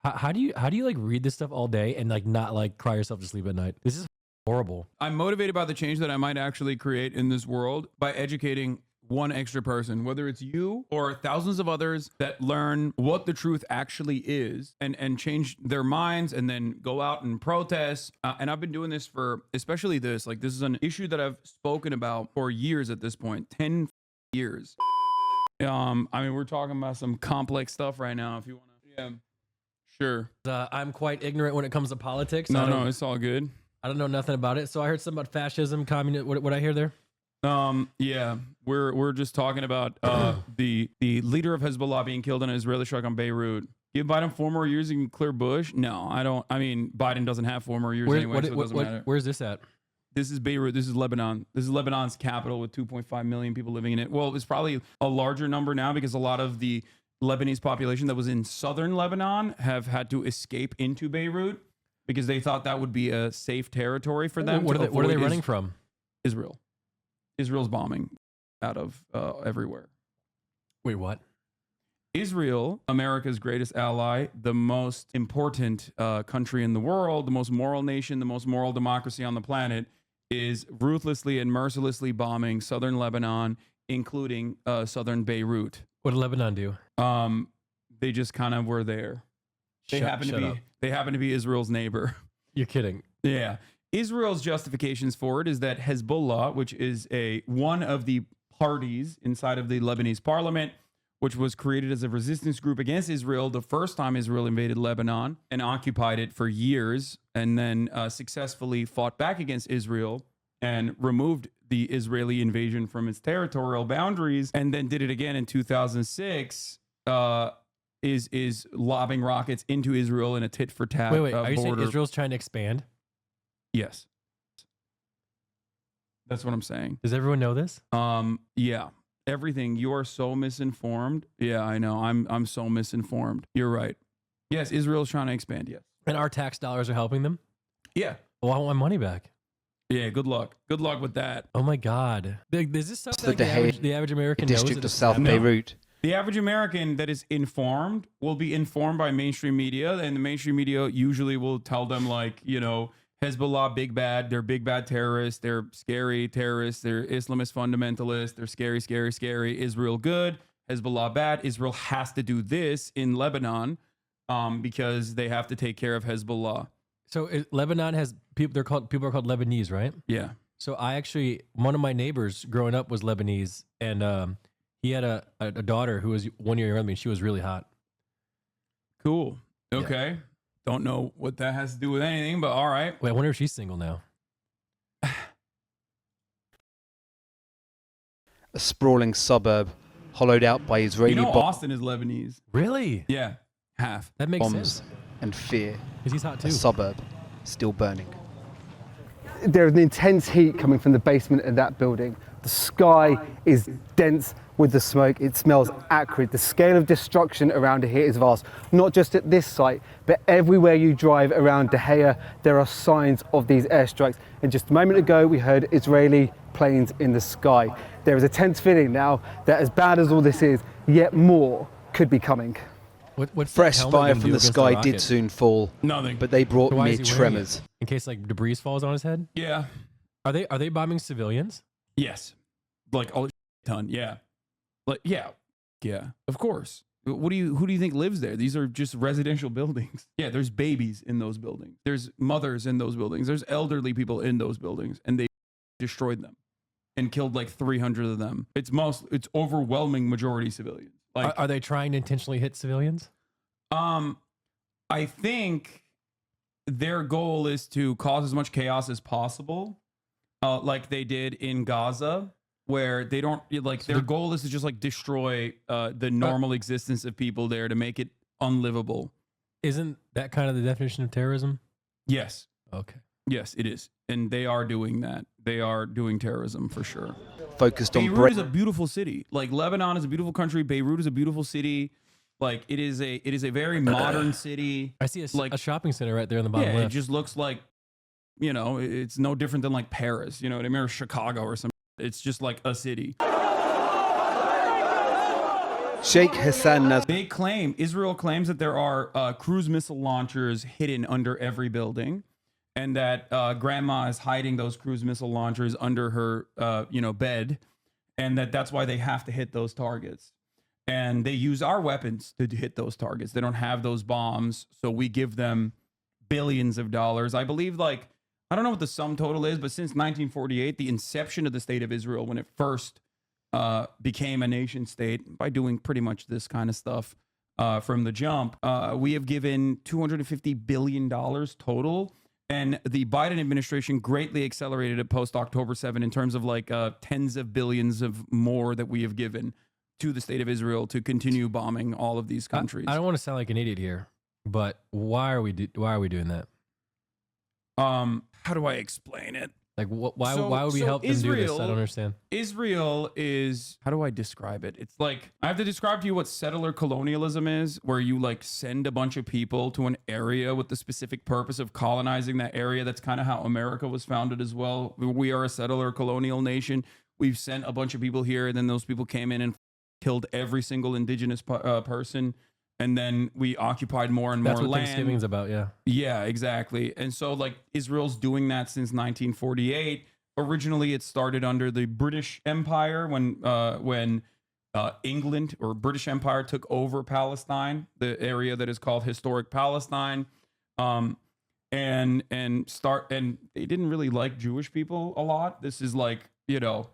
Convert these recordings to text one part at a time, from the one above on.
How do you like read this stuff all day and like not like cry yourself to sleep at night? This is horrible. I'm motivated by the change that I might actually create in this world by educating one extra person, whether it's you or thousands of others that learn what the truth actually is and change their minds and then go out and protest. And I've been doing this for, especially this is an issue that I've spoken about for years at this point, 10 years. I mean, we're talking about some complex stuff right now. If you want to, yeah, sure. I'm quite ignorant when it comes to politics. No, it's all good. I don't know nothing about it. So I heard something about fascism, communism. What I hear there? Yeah, we're just talking about the leader of Hezbollah being killed in an Israeli strike on Beirut. Give Biden 4 more years and clear Bush? No, I don't. I mean, Biden doesn't have 4 more years anyway, so it doesn't matter. Where's this at? This is Beirut. This is Lebanon. This is Lebanon's capital with 2.5 million people living in it. Well, it's probably a larger number now because a lot of the Lebanese population that was in southern Lebanon have had to escape into Beirut because they thought that would be a safe territory for them. What are they running from? Israel. Israel's bombing out of everywhere. Wait, what? Israel, America's greatest ally, the most important country in the world, the most moral nation, the most moral democracy on the planet, is ruthlessly and mercilessly bombing southern Lebanon, including southern Beirut. What did Lebanon do? They just kind of were there. They happen to be Israel's neighbor. You're kidding. Yeah. Israel's justifications for it is that Hezbollah, which is one of the parties inside of the Lebanese parliament, which was created as a resistance group against Israel the first time Israel invaded Lebanon and occupied it for years, and then successfully fought back against Israel and removed the Israeli invasion from its territorial boundaries, and then did it again in 2006, is lobbing rockets into Israel in a tit-for-tat Wait, are you border. saying Israel's trying to expand? Yes. That's what I'm saying. Does everyone know this? Yeah. Everything. You are so misinformed. Yeah, I know. I'm so misinformed. You're right. Yes, Israel's trying to expand, yes. And our tax dollars are helping them? Yeah. Well, I want my money back. Yeah, good luck. Good luck with that. Oh my God. Is this something The the average American knows? district of South Beirut. The average American that is informed will be informed by mainstream media, and the mainstream media usually will tell them, like, you know, Hezbollah, big bad. They're big bad terrorists. They're scary terrorists. They're Islamist fundamentalists. They're scary, scary, scary. Israel good. Hezbollah bad. Israel has to do this in Lebanon because they have to take care of Hezbollah. So Lebanon has people. People are called Lebanese, right? Yeah. So one of my neighbors growing up was Lebanese, and he had a daughter who was 1 year younger than me. She was really hot. Cool. Okay. Yeah. Don't know what that has to do with anything, but all right. Wait, I wonder if she's single now. A sprawling suburb hollowed out by Israeli bombs. Austin is Lebanese. Really? Yeah, half. That makes bombs sense. And fear. Because he's hot too. A suburb still burning. There's an intense heat coming from the basement of that building. The sky is dense with the smoke. It smells acrid. The scale of destruction around here is vast. Not just at this site, but everywhere you drive around De Gea, there are signs of these airstrikes. And just a moment ago, we heard Israeli planes in the sky. There is a tense feeling now that as bad as all this is, yet more could be coming. What's fresh fire from the sky did soon fall. Nothing. But they brought mere tremors. In case like debris falls on his head? Yeah. Are they bombing civilians? Yes. Like all ton. Yeah. Like yeah. Of course. Who do you think lives there? These are just residential buildings. Yeah, there's babies in those buildings. There's mothers in those buildings. There's elderly people in those buildings, and they destroyed them and killed like 300 of them. It's overwhelming majority civilians. Like, are they trying to intentionally hit civilians? I think their goal is to cause as much chaos as possible, like they did in Gaza, where they don't like their goal is to just like destroy the normal existence of people there to make it unlivable. Isn't that kind of the definition of terrorism? Yes. Okay. Yes, it is, and they are doing that. They are doing terrorism for sure. Focused on Beirut is a beautiful city. Like Lebanon is a beautiful country. Beirut is a beautiful city. Like it is a very modern city. I see a shopping center right there in the bottom left. It just looks like, you know, it's no different than like Paris, you know what I mean, or Chicago or something. It's just like a city. Sheikh Hassan Israel claims that there are cruise missile launchers hidden under every building, and that grandma is hiding those cruise missile launchers under her, bed, and that's why they have to hit those targets. And they use our weapons to hit those targets. They don't have those bombs, so we give them billions of dollars. I believe, I don't know what the sum total is, but since 1948, the inception of the state of Israel, when it first became a nation state by doing pretty much this kind of stuff from the jump, we have given $250 billion total. And the Biden administration greatly accelerated it post October 7 in terms of tens of billions of more that we have given to the state of Israel to continue bombing all of these countries. I don't want to sound like an idiot here, but why are we doing that? How do I explain it? Why would we help them do this? I don't understand. Israel is, how do I describe it? It's I have to describe to you what settler colonialism is, where you send a bunch of people to an area with the specific purpose of colonizing that area. That's kind of how America was founded as well. We are a settler colonial nation. We've sent a bunch of people here, and then those people came in and killed every single indigenous person. And then we occupied more and more land. That's what Thanksgiving's about, yeah. Yeah, exactly. And so Israel's doing that since 1948. Originally, it started under the British Empire when England or British Empire took over Palestine, the area that is called historic Palestine. And they didn't really like Jewish people a lot. This is pre-World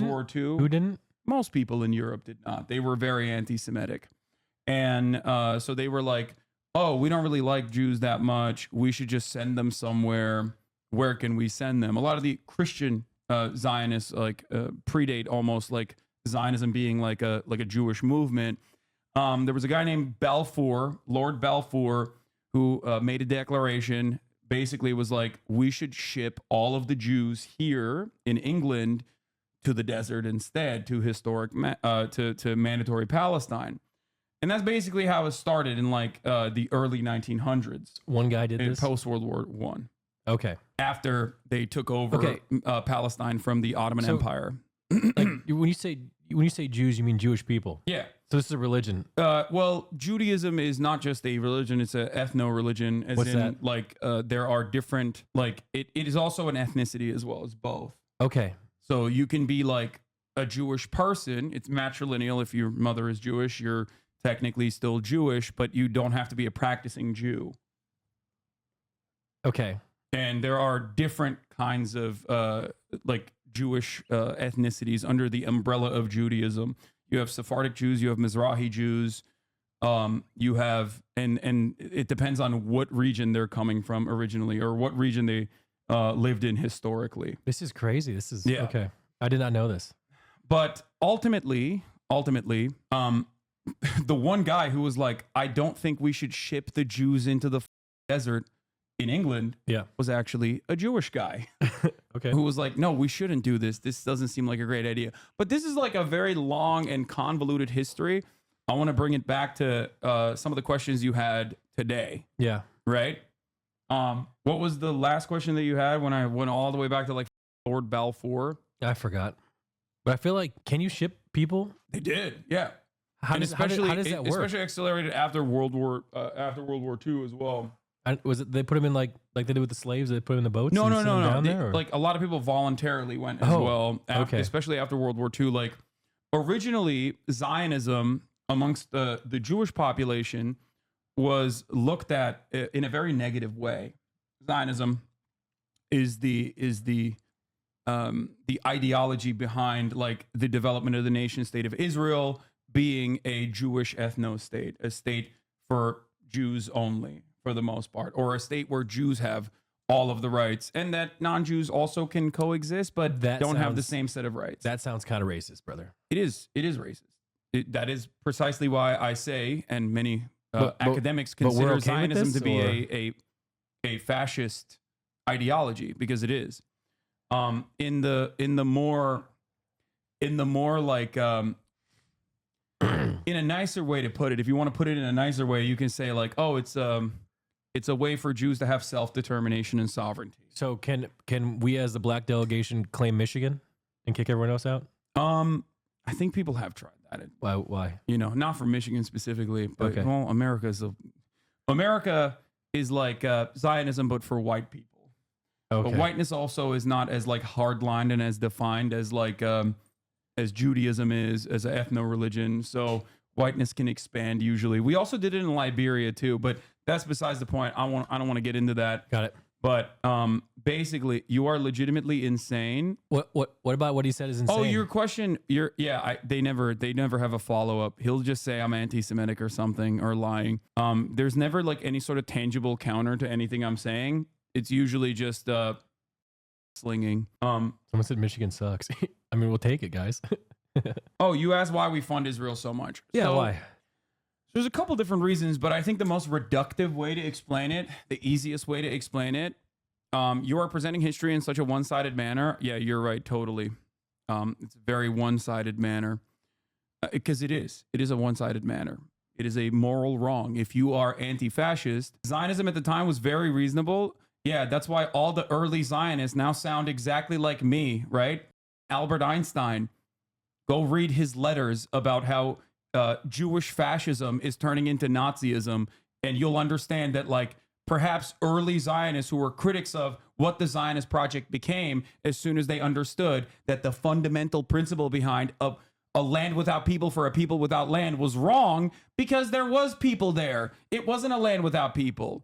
War II. Who didn't? Most people in Europe did not. They were very anti-Semitic. And so they were like, oh, we don't really like Jews that much. We should just send them somewhere. Where can we send them? A lot of the Christian Zionists predate almost Zionism being like a Jewish movement. There was a guy named Balfour, Lord Balfour, who made a declaration. Basically was we should ship all of the Jews here in England to the desert instead, to historic, to mandatory Palestine. And that's basically how it started in the early 1900s. One guy did this? Post World War I. Okay. After they took over Palestine from the Ottoman Empire. When you say Jews, you mean Jewish people? Yeah. So this is a religion. Well, Judaism is not just a religion; it's an ethno-religion. What's that? There are different it is also an ethnicity as well as both. Okay. So you can be a Jewish person. It's matrilineal. If your mother is Jewish, you're technically still Jewish, but you don't have to be a practicing Jew. Okay. And there are different kinds of Jewish ethnicities under the umbrella of Judaism. You have Sephardic Jews, you have Mizrahi Jews, you have, and it depends on what region they're coming from originally or what region they lived in historically. This is crazy. This is okay. I did not know this. But ultimately, the one guy who was I don't think we should ship the Jews into the desert in England was actually a Jewish guy. Okay. Who was no, we shouldn't do this. This doesn't seem like a great idea. But this is a very long and convoluted history. I want to bring it back to some of the questions you had today. Yeah. Right? What was the last question that you had when I went all the way back to Lord Balfour? I forgot. But I feel can you ship people? They did, yeah. How does that work? Especially accelerated after World War II as well. Was it they put them in like they did with the slaves? They put them in the boats. No. Down there, a lot of people voluntarily went as well. Especially after World War II. Originally, Zionism amongst the Jewish population was looked at in a very negative way. Zionism is the ideology behind the development of the nation state of Israel being a Jewish ethno state, a state for Jews only for the most part, or a state where Jews have all of the rights and that non-Jews also can coexist, but don't have the same set of rights. That sounds kind of racist, brother. It is racist. That is precisely why I say, and many academics consider Zionism to be a fascist ideology, because it is. In the more in a nicer way to put it, if you want to put it in a nicer way, you can say it's a way for Jews to have self-determination and sovereignty. So can we as the black delegation claim Michigan and kick everyone else out? I think people have tried that. decided. Why? You know, not from Michigan specifically, but Okay. well, America is like Zionism, but for white people. Okay. But whiteness also is not as like hardlined and as defined as like as Judaism is as an ethno-religion. So whiteness can expand usually. We also did it in Liberia too, but that's besides the point. I don't want to get into that. Got it. But basically, you are legitimately insane. What about what he said is insane? Oh, your question. They never have a follow up. He'll just say I'm anti-Semitic or something or lying. There's never like any sort of tangible counter to anything I'm saying. It's usually just slinging. Someone said Michigan sucks. I mean, we'll take it, guys. Oh, you asked why we fund Israel so much. Yeah, So, why? There's a couple different reasons, but I think the most reductive way to explain it, the easiest way to explain it, you are presenting history in such a one-sided manner. Yeah, you're right, totally. It's a very one-sided manner because it is. It is a one-sided manner. It is a moral wrong. If you are anti-fascist, Zionism at the time was very reasonable. Yeah, that's why all the early Zionists now sound exactly like me, right? Albert Einstein. Go read his letters about how Jewish fascism is turning into Nazism, and you'll understand that, like, perhaps early Zionists who were critics of what the Zionist project became, as soon as they understood that the fundamental principle behind a land without people for a people without land was wrong, because there was people there. It wasn't a land without people.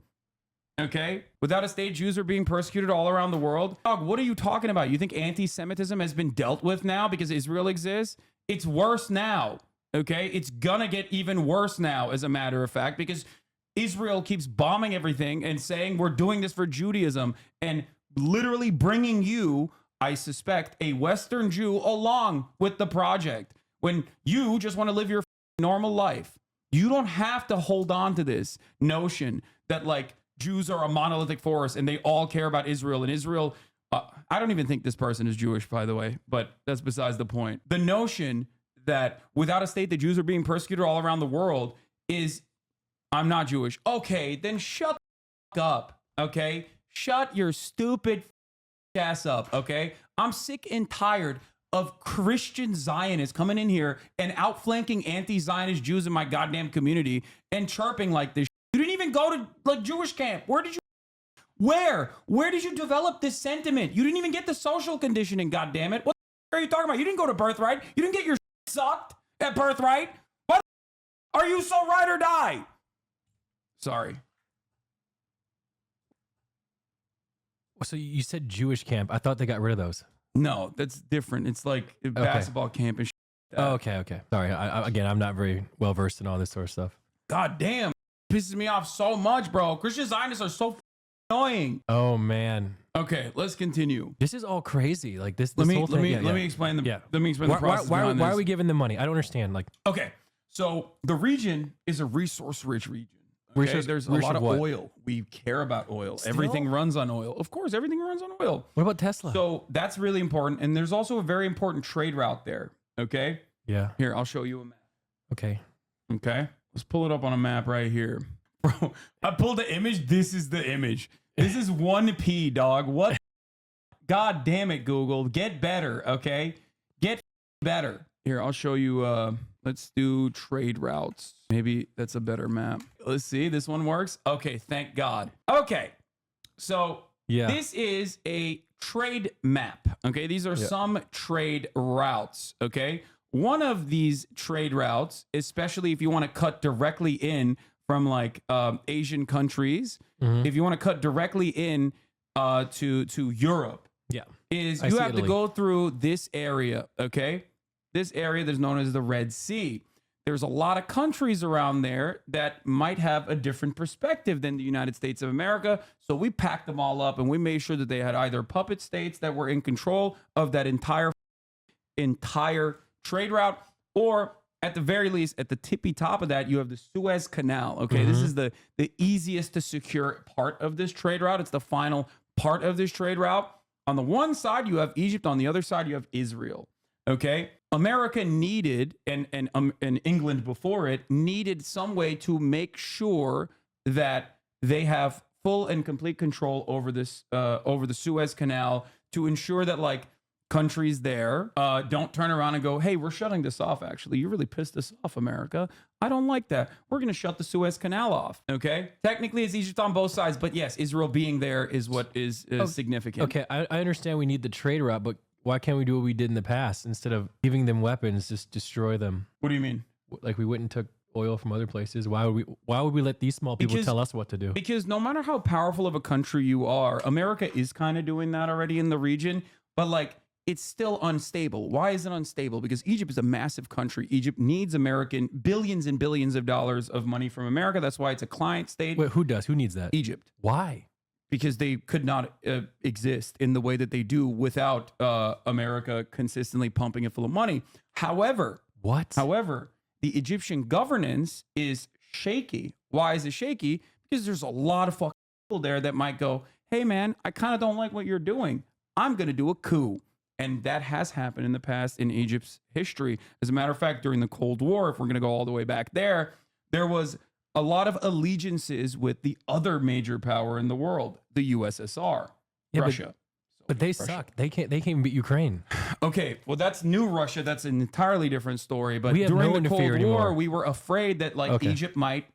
Okay? Without a state, Jews are being persecuted all around the world. Dog, what are you talking about? You think anti-Semitism has been dealt with now because Israel exists? It's worse now. Okay? It's gonna get even worse now, as a matter of fact, because Israel keeps bombing everything and saying we're doing this for Judaism and literally bringing you, I suspect, a Western Jew along with the project when you just want to live your normal life. You don't have to hold on to this notion that, like, Jews are a monolithic force and they all care about Israel. And Israel, I don't even think this person is Jewish, by the way, but that's besides the point. The notion that without a state, the Jews are being persecuted all around the world is, I'm not Jewish. Okay, then shut the fuck up, okay? Shut your stupid ass up, okay? I'm sick and tired of Christian Zionists coming in here and outflanking anti-Zionist Jews in my goddamn community and chirping like this. You didn't even go to, like, Jewish camp. Where did you develop this sentiment? You didn't even get the social conditioning, goddammit. What the are you talking about? You didn't go to Birthright. You didn't get your sucked at Birthright. What are you so ride or die? Sorry. So you said Jewish camp. I thought they got rid of those. No, that's different. It's like a basketball camp and shit. Oh, okay. Sorry. Again, I'm not very well versed in all this sort of stuff. God damn. Pisses me off so much, bro. Christian Zionists are so annoying. Oh, man. Okay, let's continue. This is all crazy. Like this Let me whole thing. let me explain the process. Why behind are this. we giving them money? I don't understand. Like, Okay, so the region is a resource-rich region. Okay? There's a lot of what? oil. We care about oil. Still? Everything runs on oil. Of course, everything runs on oil. what about Tesla? So that's really important. And there's also a very important trade route there. Okay, yeah. here, I'll show you a map. Okay. Okay, let's pull it up on a map right here. Bro, I pulled the image. This is the image. This is 1P, dog. What? God damn it, Google. Get better, okay? Get better. Here, I'll show you. Let's do trade routes. Maybe that's a better map. Let's see. This one works. Okay, thank God. Okay, so Yeah. this is a trade map. Okay, these are some trade routes. Okay, one of these trade routes, especially if you want to cut directly in from like Asian countries, if you want to cut directly in to Europe, Yeah. is I you see have to Italy. go through this area. Okay, this area that's known as the Red Sea. There's a lot of countries around there that might have a different perspective than the United States of America. So we packed them all up and we made sure that they had either puppet states that were in control of that entire trade route, or at the very least, at the tippy top of that, you have the Suez Canal. Okay, this is the easiest to secure part of this trade route. It's the final part of this trade route. On the one side, you have Egypt. On the other side, you have Israel. Okay, America needed, and England before it, needed some way to make sure that they have full and complete control over this, over the Suez Canal, to ensure that, like, countries there don't turn around and go, hey, we're shutting this off. Actually, you really pissed us off, America. I don't like that. We're going to shut the Suez Canal off. Okay. Technically, it's Egypt on both sides. But yes, Israel being there is what is significant. Okay. I understand we need the trade route, but why can't we do what we did in the past instead of giving them weapons, just destroy them? What do you mean? Like we went and took oil from other places. Why would we let these small people tell us what to do? Because no matter how powerful of a country you are, America is kind of doing that already in the region. But like, it's still unstable. Why is it unstable? Because Egypt is a massive country. Egypt needs American billions and billions of dollars of money from America. That's why it's a client state. Wait, who does? Who needs that? Egypt. Why? Because they could not exist in the way that they do without America consistently pumping it full of money. However, the Egyptian governance is shaky. Why is it shaky? Because there's a lot of fucking people there that might go, hey man, I kind of don't like what you're doing. I'm going to do a coup. And that has happened in the past in Egypt's history. As a matter of fact, during the Cold War, if we're going to go all the way back there was a lot of allegiances with the other major power in the world, the USSR, Russia. But they suck. They can't even beat Ukraine. Okay, well, that's new Russia. That's an entirely different story. But We have during no the one to fear Cold War, anymore. we were afraid that like Okay. Egypt might,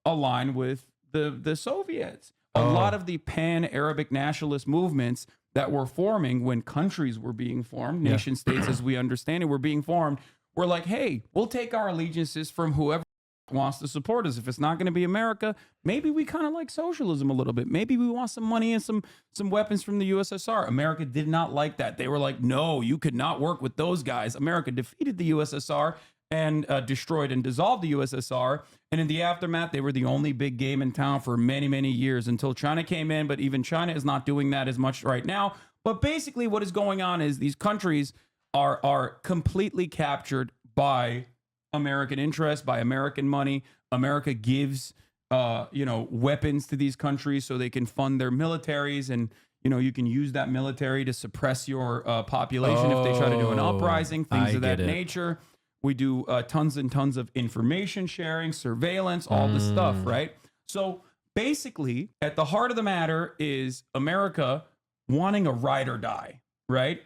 align with the Soviets. A lot of the pan-Arabic nationalist movements that were forming when countries were being formed, nation states as we understand it, were being formed, were like, hey, we'll take our allegiances from whoever wants to support us. If it's not going to be America, maybe we kind of like socialism a little bit. Maybe we want some money and some weapons from the USSR. America did not like that. They were like, no, you could not work with those guys. America defeated the USSR and destroyed and dissolved the USSR. And in the aftermath, they were the only big game in town for many, many years until China came in. But even China is not doing that as much right now. But basically what is going on is these countries are completely captured by American interest, by American money. America gives, weapons to these countries so they can fund their militaries. And, you can use that military to suppress your population if they try to do an uprising, things of that nature. We do tons and tons of information sharing, surveillance, all this stuff, right? So basically, at the heart of the matter is America wanting a ride or die, right?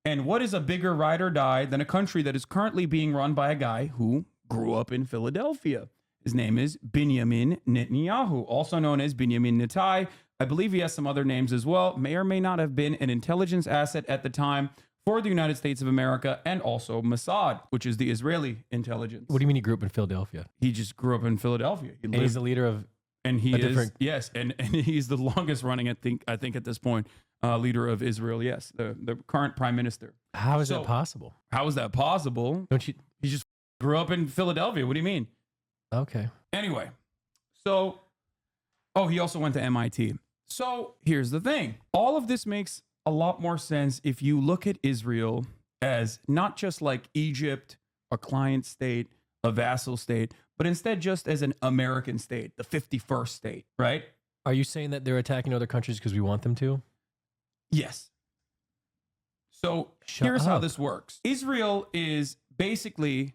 And what is a bigger ride or die than a country that is currently being run by a guy who grew up in Philadelphia? His name is Benjamin Netanyahu, also known as Benjamin Netai. I believe he has some other names as well. May or may not have been an intelligence asset at the time for the United States of America, and also Mossad, which is the Israeli intelligence. What do you mean he grew up in Philadelphia? He just grew up in Philadelphia. And he's the leader of and he a is different- yes, and he's the longest running, I think at this point, leader of Israel. Yes, the current prime minister. How is So- that possible? How is that possible? Don't you? He just grew up in Philadelphia. What do you mean? Okay. Anyway, so he also went to MIT. So here's the thing. All of this makes a lot more sense if you look at Israel as not just like Egypt, a client state, a vassal state, but instead just as an American state, the 51st state, right? Are you saying that they're attacking other countries because we want them to? Yes. So Shut here's how up. this works. Israel is basically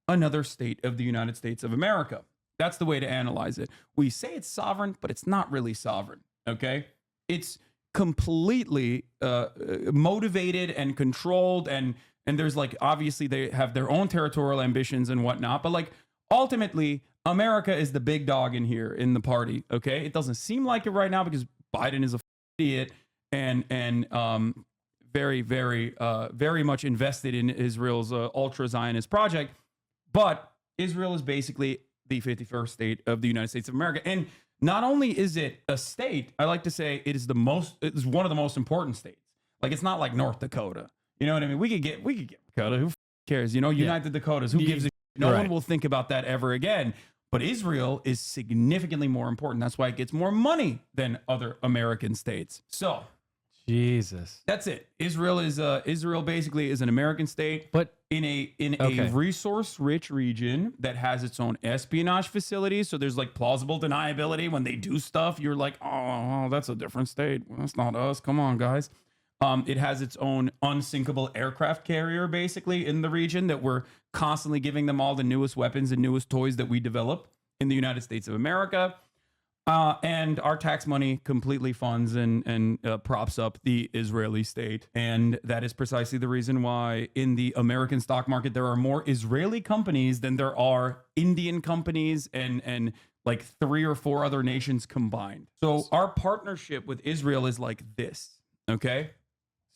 another state of the United States of America. That's the way to analyze it. We say it's sovereign, but it's not really sovereign. Okay, it's completely motivated and controlled, and there's like obviously they have their own territorial ambitions and whatnot, but like ultimately America is the big dog in here in the party. Okay, it doesn't seem like it right now because Biden is a idiot and very very much invested in Israel's ultra Zionist project, but Israel is basically the 51st state of the United States of America. And not only is it a state, I like to say it is it's one of the most important states. Like it's not like North Dakota. You know what I mean? We could get Dakota. Who cares? United Dakotas. Who gives a no one will think about that ever again. But Israel is significantly more important. That's why it gets more money than other American states. So Jesus. that's it. Israel basically is an American state, But in a Okay. resource-rich region that has its own espionage facilities. So there's like plausible deniability when they do stuff. You're like, oh, that's a different state. Well, that's not us. Come on, guys. It has its own unsinkable aircraft carrier, basically, in the region that we're constantly giving them all the newest weapons and newest toys that we develop in the United States of America. And our tax money completely funds and props up the Israeli state. And that is precisely the reason why in the American stock market, there are more Israeli companies than there are Indian companies and like 3 or 4 other nations combined. So our partnership with Israel is like this. Okay.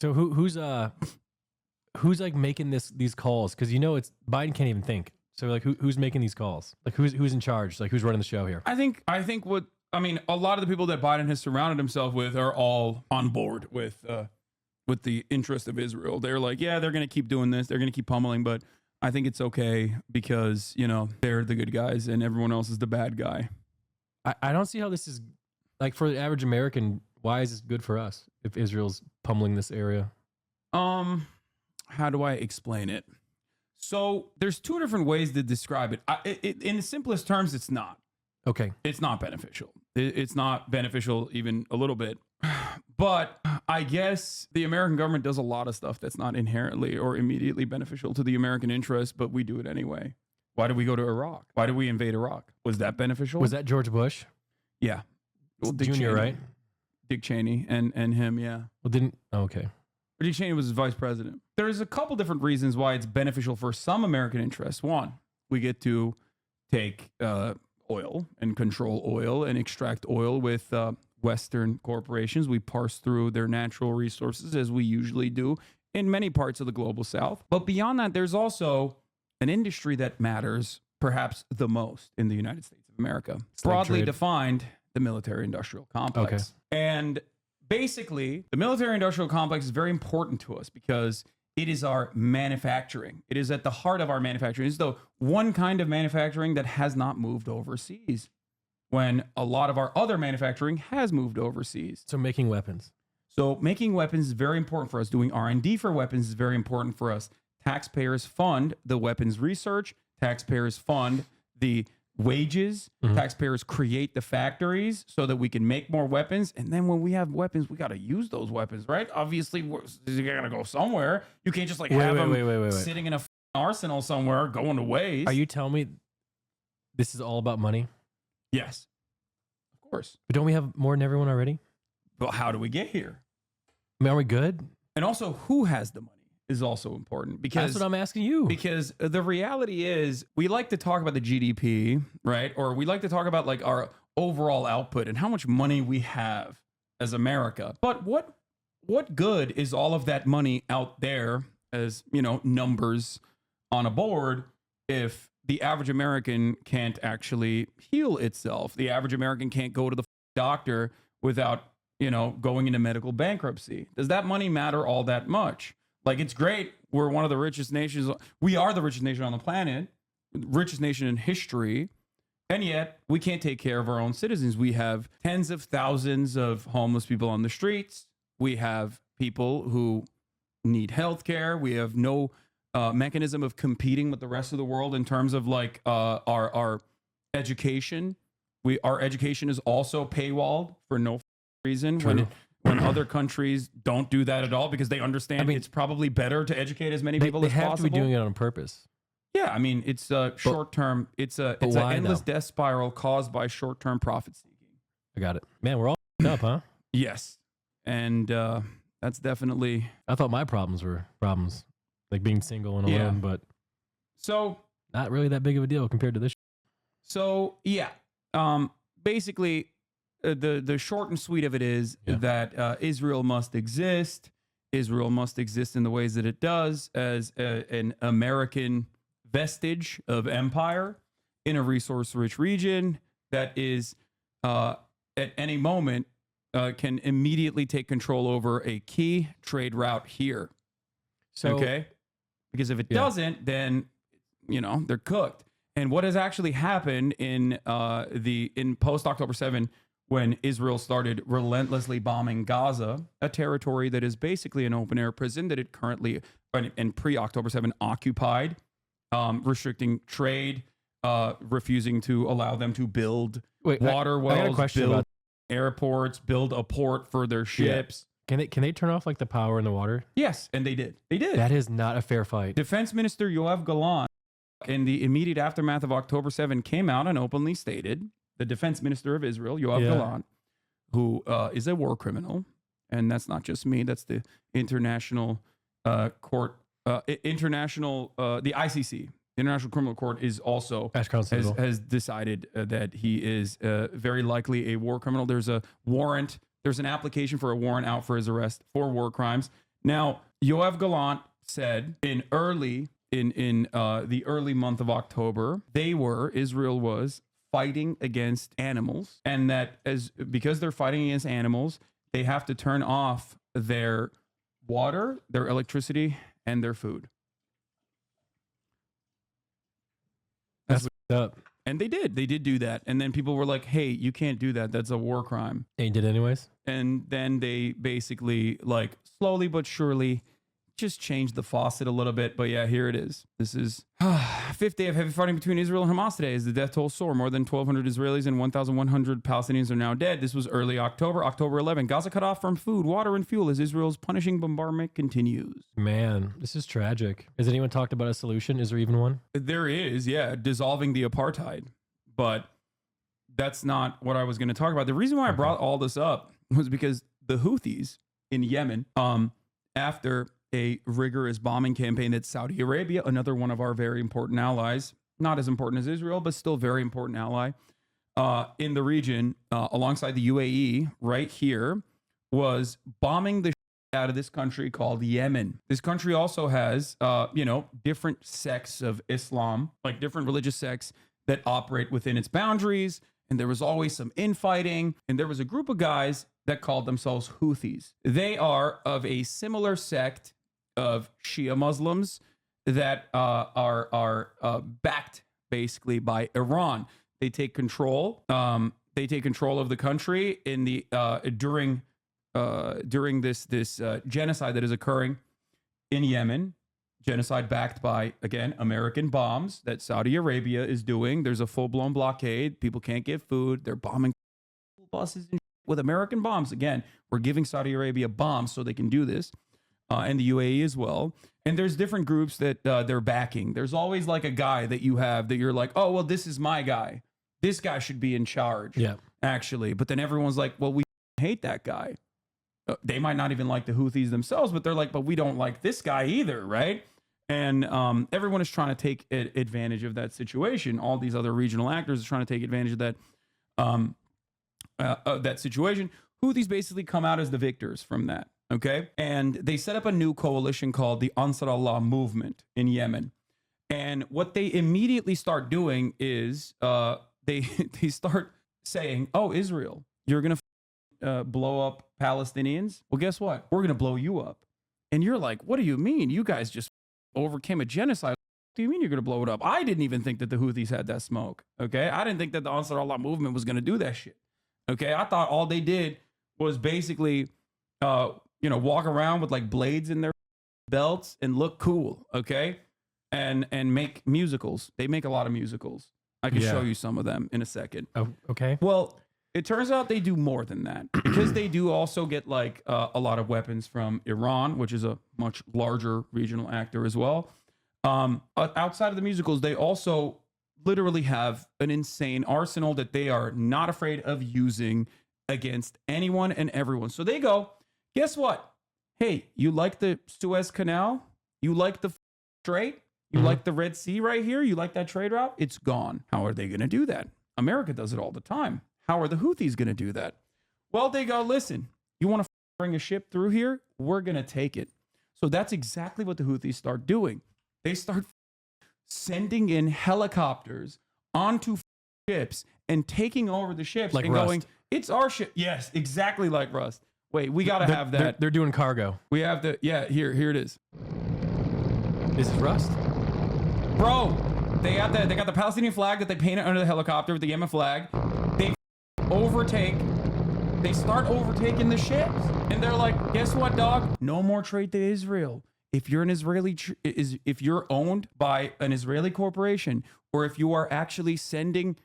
So who's like making these calls? Because it's Biden can't even think. So like who's making these calls? Like who's in charge? Like who's running the show here? I think a lot of the people that Biden has surrounded himself with are all on board with the interest of Israel. They're like, yeah, they're going to keep doing this. They're going to keep pummeling, but I think it's okay because, they're the good guys and everyone else is the bad guy. I don't see how this is like for the average American. Why is this good for us if Israel's pummeling this area? How do I explain it? So there's 2 different ways to describe it. In the simplest terms, it's not. Okay. It's not beneficial. It's not beneficial even a little bit. But I guess the American government does a lot of stuff that's not inherently or immediately beneficial to the American interest, but we do it anyway. Why did we go to Iraq? Why did we invade Iraq? Was that beneficial? Was that George Bush? Yeah. Well, Dick Cheney, right? Dick Cheney and him, yeah. Well, okay. Dick Cheney was his vice president. There's a couple different reasons why it's beneficial for some American interests. One, we get to take oil and control oil and extract oil with Western corporations. We parse through their natural resources as we usually do in many parts of the global South. But beyond that, there's also an industry that matters perhaps the most in the United States of America. Broadly defined, the military-industrial complex. Okay. And basically, the military-industrial complex is very important to us because it is our manufacturing. It is at the heart of our manufacturing. It's the one kind of manufacturing that has not moved overseas when a lot of our other manufacturing has moved overseas. So making weapons. So making weapons is very important for us. Doing R&D for weapons is very important for us. Taxpayers fund the weapons research. Taxpayers fund the wages. Taxpayers create the factories so that we can make more weapons. And then when we have weapons, we got to use those weapons, right? Obviously, you got to go somewhere. You can't just have them sitting in a arsenal somewhere going to waste. Are you telling me this is all about money? Yes, of course. But don't we have more than everyone already? But how do we get here? I mean, are we good? And also, who has the money is also important because that's what I'm asking you. Because the reality is we like to talk about the GDP, right? Or we like to talk about like our overall output and how much money we have as America. But what good is all of that money out there as, numbers on a board if the average American can't actually heal itself? The average American can't go to the doctor without, going into medical bankruptcy. Does that money matter all that much? Like, it's great. We're one of the richest nations. We are the richest nation on the planet, richest nation in history. And yet we can't take care of our own citizens. We have tens of thousands of homeless people on the streets. We have people who need health care. We have no mechanism of competing with the rest of the world in terms of like our education. Our education is also paywalled for no reason. True. When other countries don't do that at all because they understand it's probably better to educate as many people as possible. They have to be doing it on purpose. Yeah, I mean, it's a short-term, it's an endless death spiral caused by short-term profit seeking. I got it. Man, we're all up, huh? Yes. And that's definitely... I thought my problems were problems, like being single and alone, but so not really that big of a deal compared to this. So, yeah. Basically... The short and sweet of it is that Israel must exist. Israel must exist in the ways that it does as an American vestige of empire in a resource-rich region that is at any moment can immediately take control over a key trade route here. So, okay? Because if it doesn't, then, they're cooked. And what has actually happened in post-October 7, when Israel started relentlessly bombing Gaza, a territory that is basically an open-air prison that it currently, and pre-October 7, occupied, restricting trade, refusing to allow them to build water wells, build airports, build a port for their ships. Yeah. Can they turn off like the power and the water? Yes, and they did. They did. That is not a fair fight. Defense Minister Yoav Gallant, in the immediate aftermath of October 7, came out and openly stated the defense minister of Israel, Yoav Yeah. Gallant, who is a war criminal. And that's not just me. That's the international court, the ICC, International Criminal Court, is also has decided that he is very likely a war criminal. There's a warrant. There's an application for a warrant out for his arrest for war crimes. Now, Yoav Gallant said in the early month of October, Israel was fighting against animals, and that because they're fighting against animals, they have to turn off their water, their electricity, and their food. That's up. And they did do that. And then people were like, hey, you can't do that. That's a war crime. And you did anyways? And then they basically, like, slowly but surely just changed the faucet a little bit. But yeah, here it is. This is fifth day of heavy fighting between Israel and Hamas today as the death toll soar. More than 1,200 Israelis and 1,100 Palestinians are now dead. This was early October, October 11. Gaza cut off from food, water, and fuel as Israel's punishing bombardment continues. Man, this is tragic. Has anyone talked about a solution? Is there even one? There is, yeah, dissolving the apartheid. But that's not what I was going to talk about. The reason why I brought all this up was because the Houthis in Yemen, after a rigorous bombing campaign that Saudi Arabia, another one of our very important allies, not as important as Israel, but still very important ally in the region, alongside the UAE right here, was bombing the out of this country called Yemen. This country also has, different sects of Islam, like different religious sects that operate within its boundaries. And there was always some infighting. And there was a group of guys that called themselves Houthis. They are of a similar sect of Shia Muslims that are backed basically by Iran. They take control. They take control of the country in the during this genocide that is occurring in Yemen. Genocide backed by, again, American bombs that Saudi Arabia is doing. There's a full-blown blockade. People can't get food. They're bombing buses with American bombs. Again, we're giving Saudi Arabia bombs so they can do this, and the UAE as well. And there's different groups that they're backing. There's always like a guy that you have that you're like, oh, well, this is my guy. This guy should be in charge, actually. But then everyone's like, well, we hate that guy. They might not even like the Houthis themselves, but they're like, but we don't like this guy either, right? And everyone is trying to take advantage of that situation. All these other regional actors are trying to take advantage of that situation. Houthis basically come out as the victors from that, okay? And they set up a new coalition called the Ansar Allah movement in Yemen. And what they immediately start doing is they start saying, oh, Israel, you're going to blow up Palestinians? Well, guess what? We're going to blow you up. And you're like, what do you mean? You guys just overcame a genocide. What do you mean you're going to blow it up? I didn't even think that the Houthis had that smoke. Okay. I didn't think that the Ansar Allah movement was going to do that shit. Okay. I thought all they did was basically, walk around with like blades in their belts and look cool. Okay. And make musicals. They make a lot of musicals. I can show you some of them in a second. Oh, okay. Well, it turns out they do more than that, because they do also get like a lot of weapons from Iran, which is a much larger regional actor as well. Outside of the musicals, they also literally have an insane arsenal that they are not afraid of using against anyone and everyone. So they go, guess what? Hey, you like the Suez Canal? You like the Strait? You like the Red Sea right here? You like that trade route? It's gone. How are they going to do that? America does it all the time. How are the Houthis going to do that? Well, they go, listen, you want to bring a ship through here? We're going to take it. So that's exactly what the Houthis start doing. They start sending in helicopters onto ships and taking over the ships like and Rust. going, it's our ship. Yes, exactly like Rust. Wait, we got to have that. They're doing cargo. We have the, here it is. This is Rust. Bro, they got the Palestinian flag that they painted under the helicopter with the Yemen flag. They start overtaking the ships, and they're like, guess what, dog? No more trade to Israel. If you're an Israeli, if you're owned by an Israeli corporation, or if you are actually sending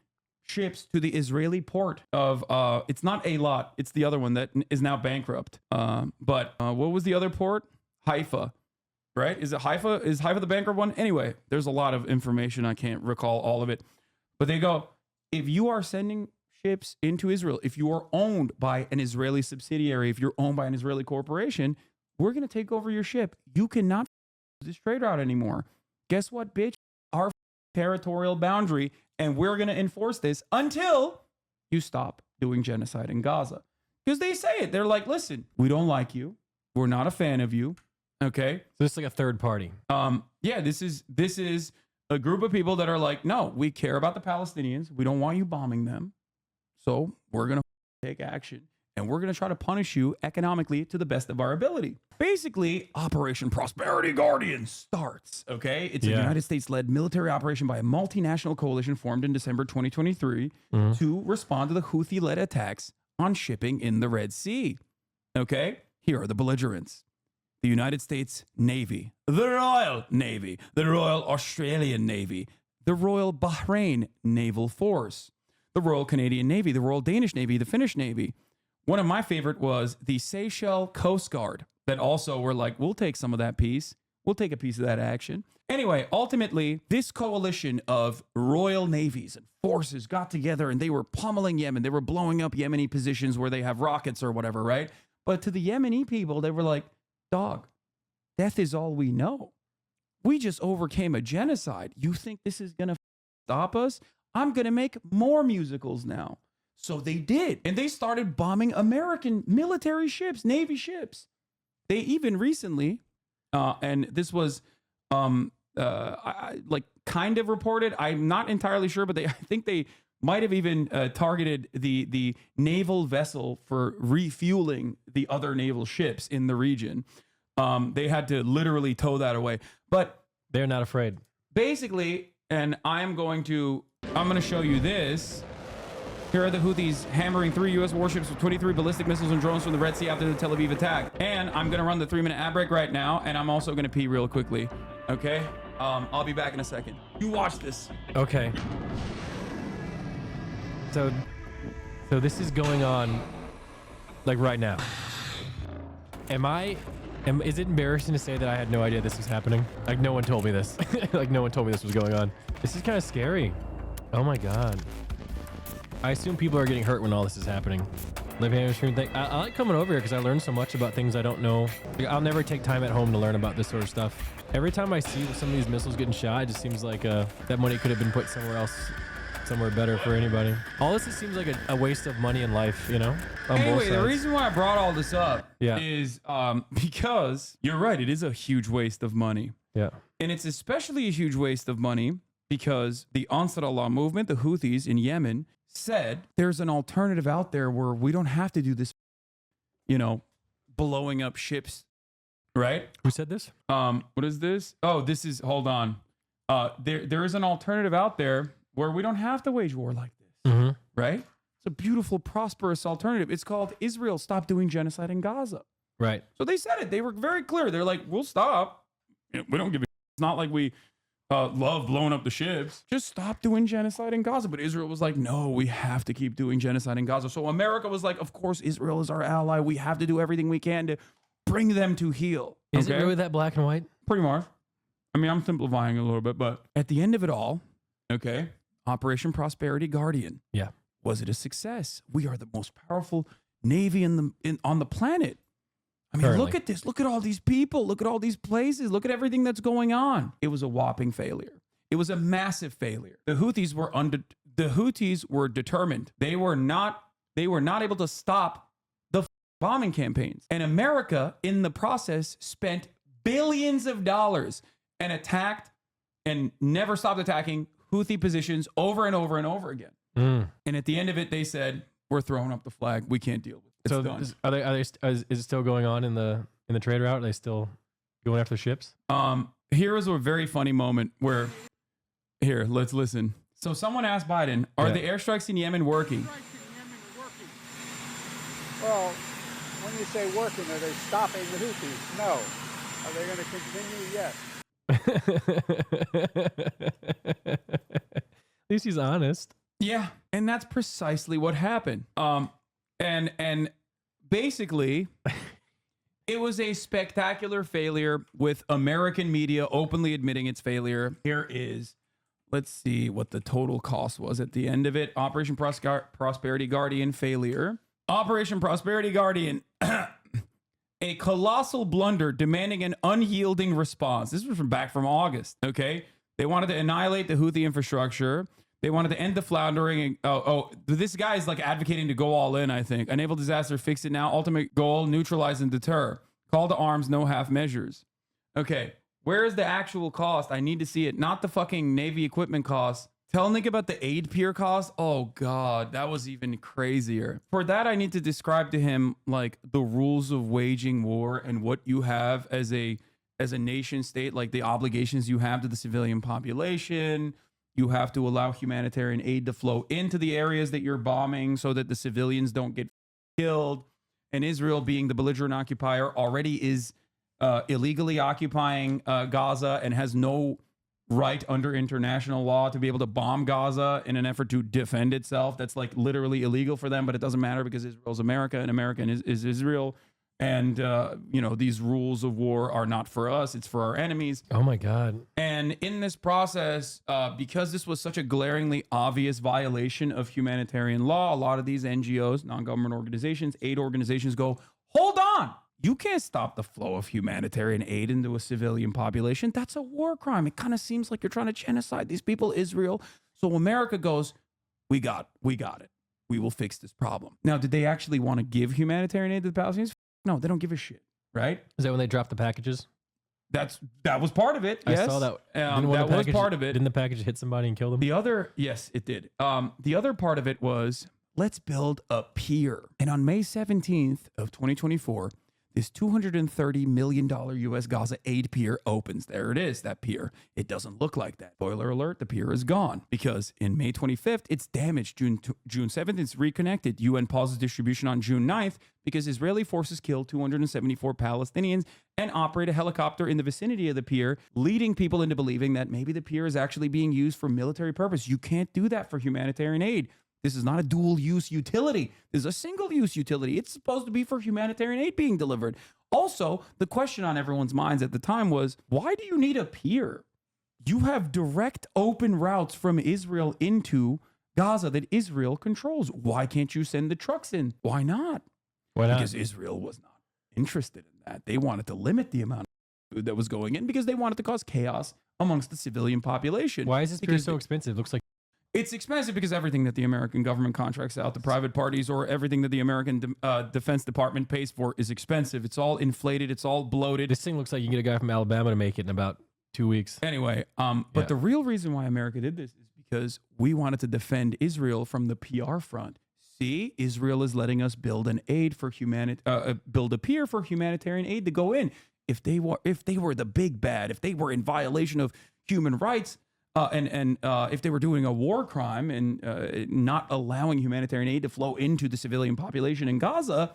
ships to the Israeli port of, it's not Eilat, it's the other one that is now bankrupt. But what was the other port? Haifa, right? Is it Haifa? Is Haifa the bankrupt one? Anyway, there's a lot of information. I can't recall all of it. But they go, if you are sending ships into Israel, if you are owned by an Israeli subsidiary, if you're owned by an Israeli corporation, we're going to take over your ship. You cannot use this trade route anymore. Guess what, bitch? Our territorial boundary, and we're going to enforce this until you stop doing genocide in Gaza. Because they say it. They're like, listen, we don't like you. We're not a fan of you. Okay. So this is like a third party. Yeah, this is a group of people that are like, no, we care about the Palestinians. We don't want you bombing them. So we're going to take action. And we're going to try to punish you economically to the best of our ability. Basically, Operation Prosperity Guardian starts, okay? It's a United States-led military operation by a multinational coalition formed in December 2023 to respond to the Houthi-led attacks on shipping in the Red Sea, okay? Here are the belligerents. The United States Navy, the Royal Navy, the Royal Australian Navy, the Royal Bahrain Naval Force, the Royal Canadian Navy, the Royal Danish Navy, the Finnish Navy. One of my favorite was the Seychelles Coast Guard that also were like, we'll take some of that piece. We'll take a piece of that action. Anyway, ultimately, this coalition of royal navies and forces got together and they were pummeling Yemen. They were blowing up Yemeni positions where they have rockets or whatever, right? But to the Yemeni people, they were like, dog, death is all we know. We just overcame a genocide. You think this is going to stop us? I'm going to make more musicals now. So they did. And they started bombing American military ships, Navy ships. They even recently, and this was like kind of reported. I'm not entirely sure, but I think they might have even targeted the naval vessel for refueling the other naval ships in the region. They had to literally tow that away. But they're not afraid. Basically, and I'm going to show you this. Here are the Houthis hammering 3 U.S. warships with 23 ballistic missiles and drones from the Red Sea after the Tel Aviv attack. And I'm going to run the 3-minute ad break right now. And I'm also going to pee real quickly. Okay? I'll be back in a second. You watch this. Okay. So this is going on like right now. Is it embarrassing to say that I had no idea this was happening? Like no one told me this. Like no one told me this was going on. This is kind of scary. Oh my God. I assume people are getting hurt when all this is happening. Live stream thing. I like coming over here because I learn so much about things I don't know. Like, I'll never take time at home to learn about this sort of stuff. Every time I see some of these missiles getting shot, it just seems like that money could have been put somewhere else, somewhere better for anybody. All this seems like a waste of money and life, you know? Anyway, the reason why I brought all this up is because you're right. It is a huge waste of money. Yeah. And it's especially a huge waste of money because the Ansar Allah movement, the Houthis in Yemen, said there's an alternative out there where we don't have to do this, you know, blowing up ships, right? Who said this? What is this? Oh, this is, hold on. There is an alternative out there where we don't have to wage war like this, right? It's a beautiful, prosperous alternative. It's called Israel Stop Doing Genocide in Gaza. Right. So they said it. They were very clear. They're like, we'll stop. We don't give a It's not like we love blowing up the ships. Just stop doing genocide in Gaza. But Israel was like, no, we have to keep doing genocide in Gaza. So America was like, of course, Israel is our ally. We have to do everything we can to bring them to heel. Is it really that black and white? Pretty much. I mean, I'm simplifying a little bit, but at the end of it all, okay, Operation Prosperity Guardian. Yeah. Was it a success? We are the most powerful navy on the planet. I mean, look at this. Look at all these people. Look at all these places. Look at everything that's going on. It was a whopping failure. It was a massive failure. The Houthis were determined. They were not able to stop the bombing campaigns. And America, in the process, spent billions of dollars and attacked and never stopped attacking Houthi positions over and over and over again. And at the end of it, they said, we're throwing up the flag. We can't deal with it. It's done. Is it still going on in the trade route? Are they still going after ships? Here is a very funny moment where, here, let's listen. So someone asked Biden, are the airstrikes in Yemen working? Well, when you say working, are they stopping the Houthis? No. Are they going to continue? Yes. At least he's honest. Yeah, and that's precisely what happened. And basically, it was a spectacular failure with American media openly admitting its failure. Here is let's see what the total cost was at the end of it. Operation Prosperity Guardian failure. Operation Prosperity Guardian, a colossal blunder demanding an unyielding response. This was back from August, okay? They wanted to annihilate the Houthi infrastructure. They wanted to end the floundering. This guy is like advocating to go all in, I think. Enable disaster, fix it now. Ultimate goal, neutralize and deter. Call to arms, no half measures. Okay, where is the actual cost? I need to see it. Not the fucking Navy equipment cost. Tell Nick about the aid pier cost. Oh God, that was even crazier. For that, I need to describe to him like the rules of waging war and what you have as a nation state, like the obligations you have to the civilian population. You have to allow humanitarian aid to flow into the areas that you're bombing so that the civilians don't get killed. And Israel, being the belligerent occupier, already is illegally occupying Gaza and has no right under international law to be able to bomb Gaza in an effort to defend itself. That's like literally illegal for them, but it doesn't matter because Israel's America and America is Israel. And, you know, these rules of war are not for us. It's for our enemies. Oh, my God. And in this process, because this was such a glaringly obvious violation of humanitarian law, a lot of these NGOs, non-government organizations, aid organizations go, hold on. You can't stop the flow of humanitarian aid into a civilian population. That's a war crime. It kind of seems like you're trying to genocide these people, Israel. So America goes, we got it. We will fix this problem. Now, did they actually want to give humanitarian aid to the Palestinians? No, they don't give a shit, right? Is that when they dropped the packages? That was part of it. Yes. I saw that. That was part of it. Didn't the package hit somebody and kill them? Yes, it did. The other part of it was, let's build a pier. And on May 17th of 2024, this $230 million U.S. Gaza aid pier opens. There it is, that pier. It doesn't look like that. Spoiler alert, the pier is gone because in May 25th, it's damaged. June 7th, it's reconnected. UN pauses distribution on June 9th because Israeli forces killed 274 Palestinians and operate a helicopter in the vicinity of the pier, leading people into believing that maybe the pier is actually being used for military purpose. You can't do that for humanitarian aid. This is not a dual-use utility. This is a single-use utility. It's supposed to be for humanitarian aid being delivered. Also, the question on everyone's minds at the time was, why do you need a pier? You have direct open routes from Israel into Gaza that Israel controls. Why can't you send the trucks in? Why not? Why not? Because Israel was not interested in that. They wanted to limit the amount of food that was going in because they wanted to cause chaos amongst the civilian population. Why is this pier so expensive? It looks like it's expensive because everything that the American government contracts out to private parties or everything that the American Defense Department pays for is expensive. It's all inflated. It's all bloated. this thing looks like you can get a guy from Alabama to make it in about 2 weeks. Anyway, but the real reason why America did this is because we wanted to defend Israel from the PR front. See, Israel is letting us build an aid for build a pier for humanitarian aid to go in. If they were the big bad, if they were in violation of human rights, and if they were doing a war crime and not allowing humanitarian aid to flow into the civilian population in Gaza,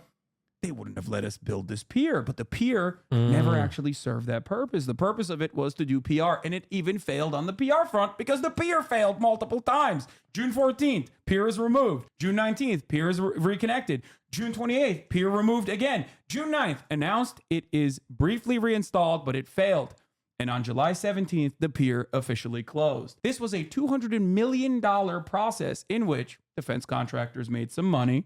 they wouldn't have let us build this pier. But the pier never actually served that purpose. The purpose of it was to do PR, and it even failed on the PR front because the pier failed multiple times. June 14th, pier is removed. June 19th, pier is reconnected. June 28th, pier removed again. June 9th, announced it is briefly reinstalled, but it failed. And on July 17th, the pier officially closed. This was a $200 million process in which defense contractors made some money,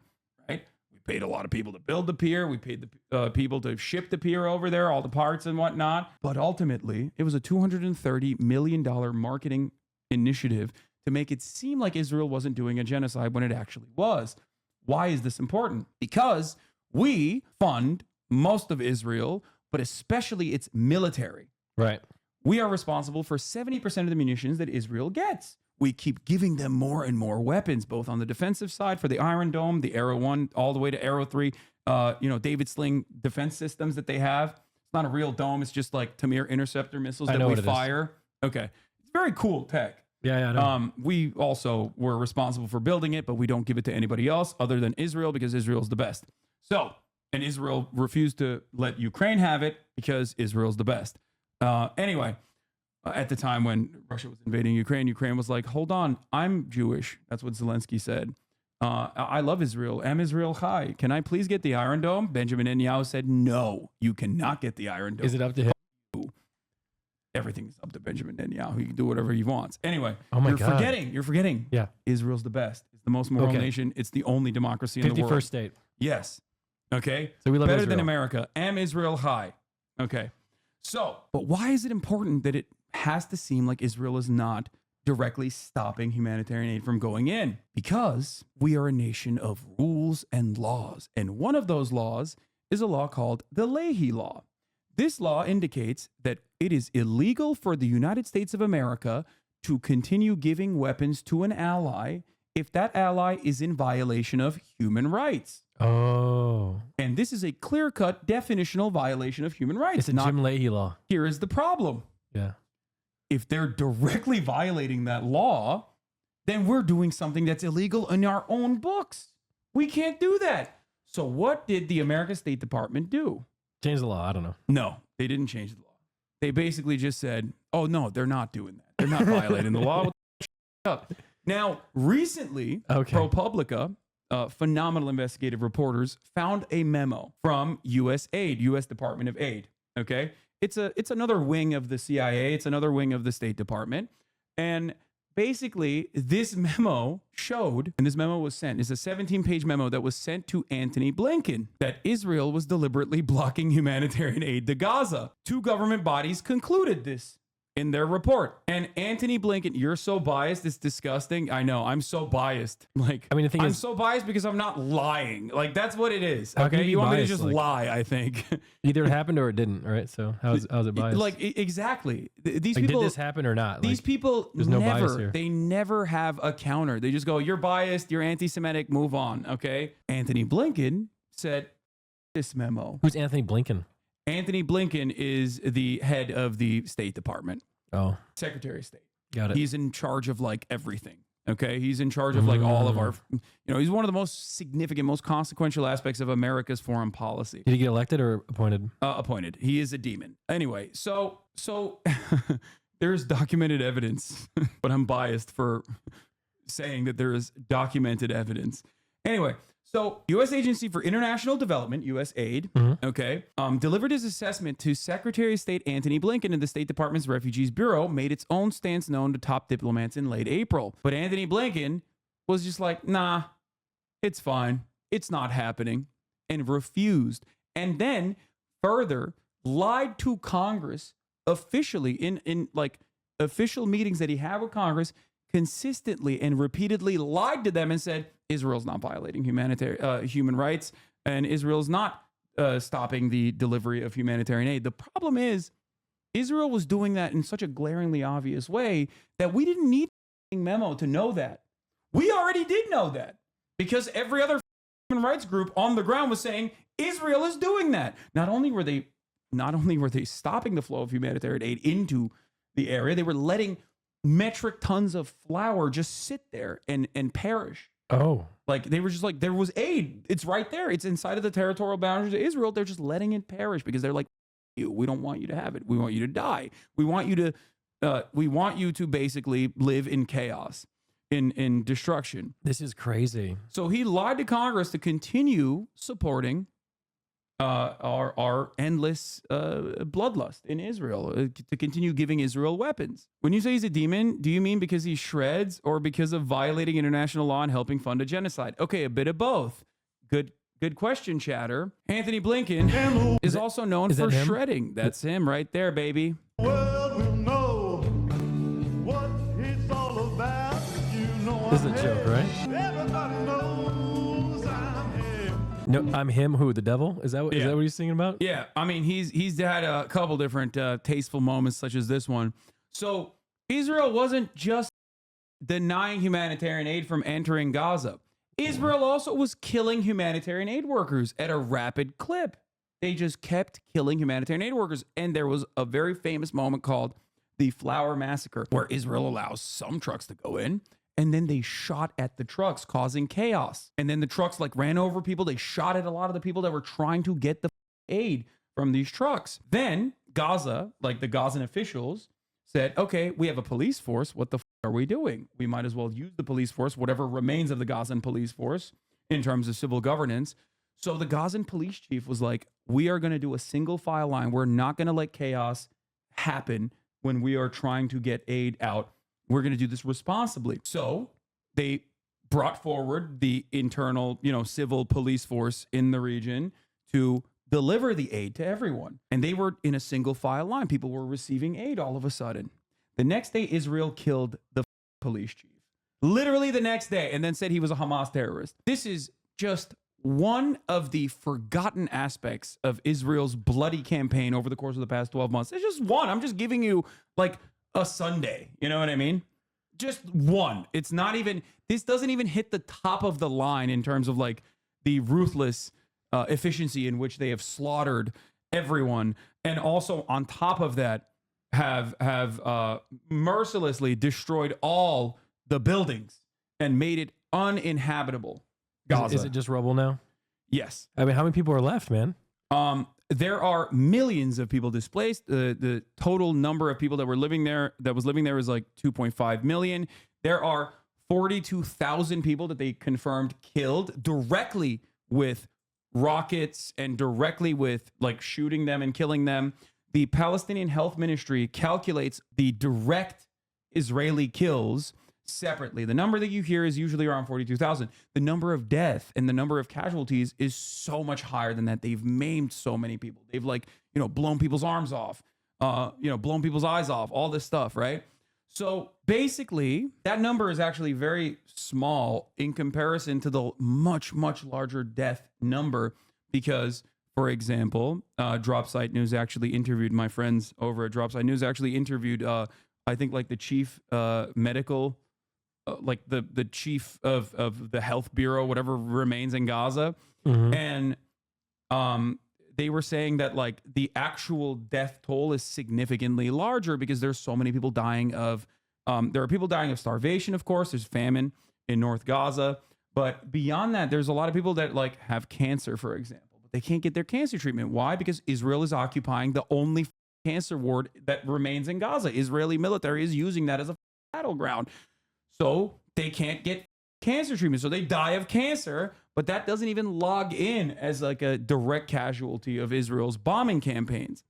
right? We paid a lot of people to build the pier. We paid the people to ship the pier over there, all the parts and whatnot. But ultimately, it was a $230 million marketing initiative to make it seem like Israel wasn't doing a genocide when it actually was. Why is this important? Because we fund most of Israel, but especially its military. Right. We are responsible for 70% of the munitions that Israel gets. We keep giving them more and more weapons, both on the defensive side for the Iron Dome, the Arrow 1, all the way to Arrow 3, David Sling defense systems that they have. It's not a real dome. It's just like Tamir interceptor missiles that we fire. Okay. It's very cool tech. Yeah, I know. We also were responsible for building it, but we don't give it to anybody else other than Israel because Israel's the best. So, and Israel refused to let Ukraine have it because Israel's the best. Anyway, at the time when Russia was invading Ukraine, Ukraine was like, hold on, I'm Jewish. That's what Zelensky said. I love Israel. Am Israel Chai. Can I please get the Iron Dome? Benjamin Netanyahu said, no, you cannot get the Iron Dome. Is it up to him? everything's up to Benjamin Netanyahu. He can do whatever he wants. Anyway, Oh my you're God. You're forgetting. Yeah. Israel's the best. It's the most moral Okay. nation. It's the only democracy in the world. 51st state. Yes. Okay. So we love Better Israel. than America. Am Israel high. Okay. So, but why is it important that it has to seem like Israel is not directly stopping humanitarian aid from going in? Because we are a nation of rules and laws. And one of those laws is a law called the Leahy Law. This law indicates that it is illegal for the United States of America to continue giving weapons to an ally if that ally is in violation of human rights. Oh. And this is a clear-cut definitional violation of human rights. It's a Jim Leahy law. Here is the problem. Yeah. If they're directly violating that law, then we're doing something that's illegal in our own books. We can't do that. So what did the American State Department do? Change the law. I don't know. No, they didn't change the law. They basically just said, oh, no, they're not doing that. They're not violating the law. Up. Now, recently, Okay. ProPublica, phenomenal investigative reporters, found a memo from USAID, U.S. Department of Aid. Okay? It's another wing of the CIA. It's another wing of the State Department. And basically, this memo showed, and this memo was sent, it's a 17-page memo that was sent to Antony Blinken, that Israel was deliberately blocking humanitarian aid to Gaza. Two government bodies concluded this in their report. And Antony Blinken, you're so biased, it's disgusting. I know, I'm so biased. Like, I mean, the thing I'm is- so biased because I'm not lying. Like, that's what it is. How can Okay, you be you want me to biased? just Like- lie, I think. Either it happened or it didn't, right? So how's it biased? Like, exactly. These Like, people, did this happen or not? these Like, people there's no bias never, here. they never have a counter. They just go, you're biased, you're anti-Semitic, move on, okay? Anthony Blinken said this memo. Who's Anthony Blinken? Anthony Blinken is the head of the State Department, Oh, Secretary of State. got it. He's in charge of like everything. Okay. He's in charge of like all of our, he's one of the most significant, most consequential aspects of America's foreign policy. Did he get elected or appointed? Appointed. He is a demon. Anyway, so there's documented evidence, but I'm biased for saying that there is documented evidence. Anyway, so U.S. Agency for International Development, USAID, okay, delivered his assessment to Secretary of State Antony Blinken, and the State Department's Refugees Bureau made its own stance known to top diplomats in late April. But Antony Blinken was just like, nah, it's fine. It's not happening, and refused. And then further lied to Congress officially in like official meetings that he had with Congress, consistently and repeatedly lied to them and said Israel's not violating human rights, and Israel's not stopping the delivery of humanitarian aid. The problem is Israel was doing that in such a glaringly obvious way that we didn't need a memo to know that. We already did know that because every other human rights group on the ground was saying Israel is doing that. Not only were they stopping the flow of humanitarian aid into the area, they were letting metric tons of flour just sit there and perish. Oh, Like they were just like, there was aid. It's right there. It's inside of the territorial boundaries of Israel. They're just letting it perish because they're like, we don't want you to have it. We want you to die. We want you to basically live in chaos, in destruction. this is crazy. So he lied to Congress to continue supporting our endless bloodlust in Israel, to continue giving Israel weapons. When you say he's a demon, do you mean because he shreds or because of violating international law and helping fund a genocide? Okay, a bit of both. Good question, chatter. Anthony Blinken is also known is for that him? shredding. That's him right there, baby. World will know what it's all about. You know This is a I'm joke, here. right? Everybody knows I'm here. No, I'm him. Who? The devil? Is that what he's singing about? Yeah, I mean, he's had a couple different tasteful moments, such as this one. So Israel wasn't just denying humanitarian aid from entering Gaza. Israel also was killing humanitarian aid workers at a rapid clip. They just kept killing humanitarian aid workers. And there was a very famous moment called the Flower Massacre, where Israel allows some trucks to go in, and then they shot at the trucks, causing chaos. And then the trucks like ran over people. They shot at a lot of the people that were trying to get the aid from these trucks. Then Gaza, like the Gazan officials, said, okay, we have a police force. What the are we doing? We might as well use the police force, whatever remains of the Gazan police force in terms of civil governance. So the Gazan police chief was like, we are going to do a single file line. We're not going to let chaos happen. when we are trying to get aid out, we're going to do this responsibly. So they brought forward the internal, civil police force in the region to deliver the aid to everyone. And they were in a single file line. People were receiving aid all of a sudden. The next day, Israel killed the police chief. Literally the next day, and then said he was a Hamas terrorist. This is just one of the forgotten aspects of Israel's bloody campaign over the course of the past 12 months. It's just one. I'm just giving you like a Sunday. You know what I mean? Just one. It's not even, this doesn't even hit the top of the line in terms of like the ruthless efficiency in which they have slaughtered everyone. And also on top of that, have mercilessly destroyed all the buildings and made it uninhabitable. Gaza. Is it just rubble now? Yes. I mean, how many people are left, man? There are millions of people displaced. The total number of people that was living there is like 2.5 million. There are 42,000 people that they confirmed killed directly with rockets and directly with like shooting them and killing them. The Palestinian Health Ministry calculates the direct Israeli kills separately. The number that you hear is usually around 42,000. The number of death and the number of casualties is so much higher than that. They've maimed so many people. They've blown people's arms off, blown people's eyes off, all this stuff, right? So basically, that number is actually very small in comparison to the much, much larger death number because, for example, Dropsite News actually interviewed my friends over at Dropsite News actually interviewed, I think, like the chief medical, like the chief of the health bureau, whatever remains in Gaza. Mm-hmm. And they were saying that like the actual death toll is significantly larger because there's so many people dying of, there are people dying of starvation, of course, there's famine in North Gaza. But beyond that, there's a lot of people that like have cancer, for example, but they can't get their cancer treatment. Why? Because Israel is occupying the only cancer ward that remains in Gaza. Israeli military is using that as a battleground. So they can't get cancer treatment. So they die of cancer, but that doesn't even log in as like a direct casualty of Israel's bombing campaigns.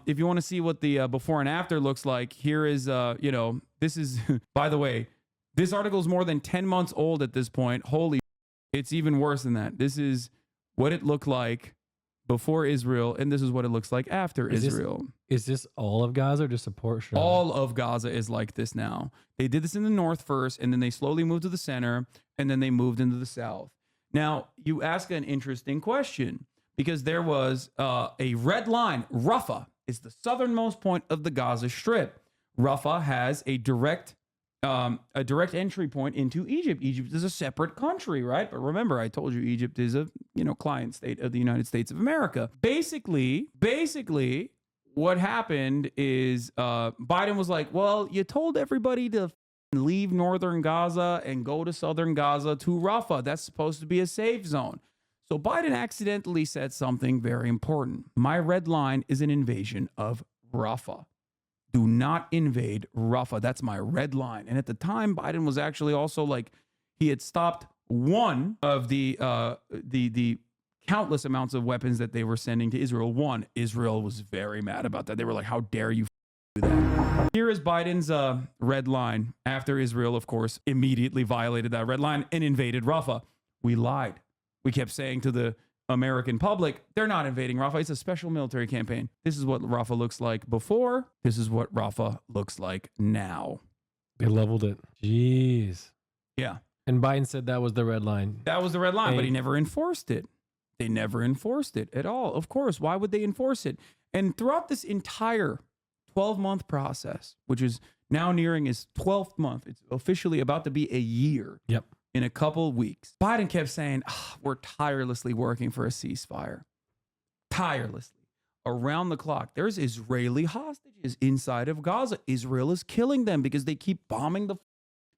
If you want to see what the before and after looks like, here is, this is, by the way, this article is more than 10 months old at this point. Holy, it's even worse than that. This is what it looked like before Israel, and this is what it looks like after Israel. Is this all of Gaza or just a portion? All of Gaza is like this now. They did this in the north first, and then they slowly moved to the center, and then they moved into the south. Now, you ask an interesting question, because there was a red line. Rafah is the southernmost point of the Gaza Strip. Rafah has a direct entry point into Egypt. Egypt is a separate country, right? But remember, I told you Egypt is a client state of the United States of America. Basically, what happened is Biden was like, well, you told everybody to leave northern Gaza and go to southern Gaza to Rafah. That's supposed to be a safe zone. So Biden accidentally said something very important. My red line is an invasion of Rafah. Do not invade Rafah. That's my red line. And at the time, Biden was actually also like, he had stopped one of the countless amounts of weapons that they were sending to Israel. One, Israel was very mad about that. They were like, how dare you do that? Here is Biden's red line after Israel, of course, immediately violated that red line and invaded Rafah. We lied. We kept saying to the American public, they're not invading Rafah. It's a special military campaign. This is what Rafah looks like before. This is what Rafah looks like now. They leveled it. Jeez. Yeah. And Biden said that was the red line. That was the red line, but he never enforced it. They never enforced it at all. Of course. Why would they enforce it? And throughout this entire 12-month process, which is now nearing its 12th month, it's officially about to be a year. Yep. In a couple weeks, Biden kept saying, we're tirelessly working for a ceasefire. Tirelessly. Around the clock. There's Israeli hostages inside of Gaza. Israel is killing them because they keep bombing the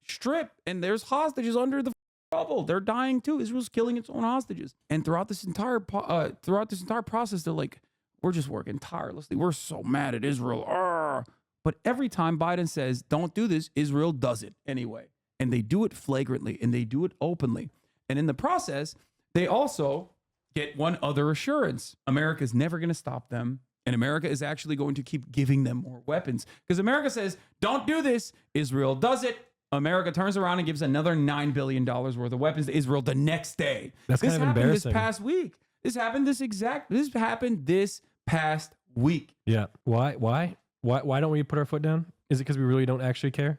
strip, and there's hostages under the rubble. They're dying too. Israel's killing its own hostages. And throughout this entire process, they're like, we're just working tirelessly. We're so mad at Israel. Arr. But every time Biden says, don't do this, Israel does it anyway. And they do it flagrantly, and they do it openly. And in the process, they also get one other assurance. America's never going to stop them, And America is actually going to keep giving them more weapons because America says, don't do this. Israel does it. America turns around and gives another $9 billion worth of weapons to Israel the next day. That's this kind of happened embarrassing. this past week. This happened this past week. Yeah. Why don't we put our foot down? Is it because we really don't actually care?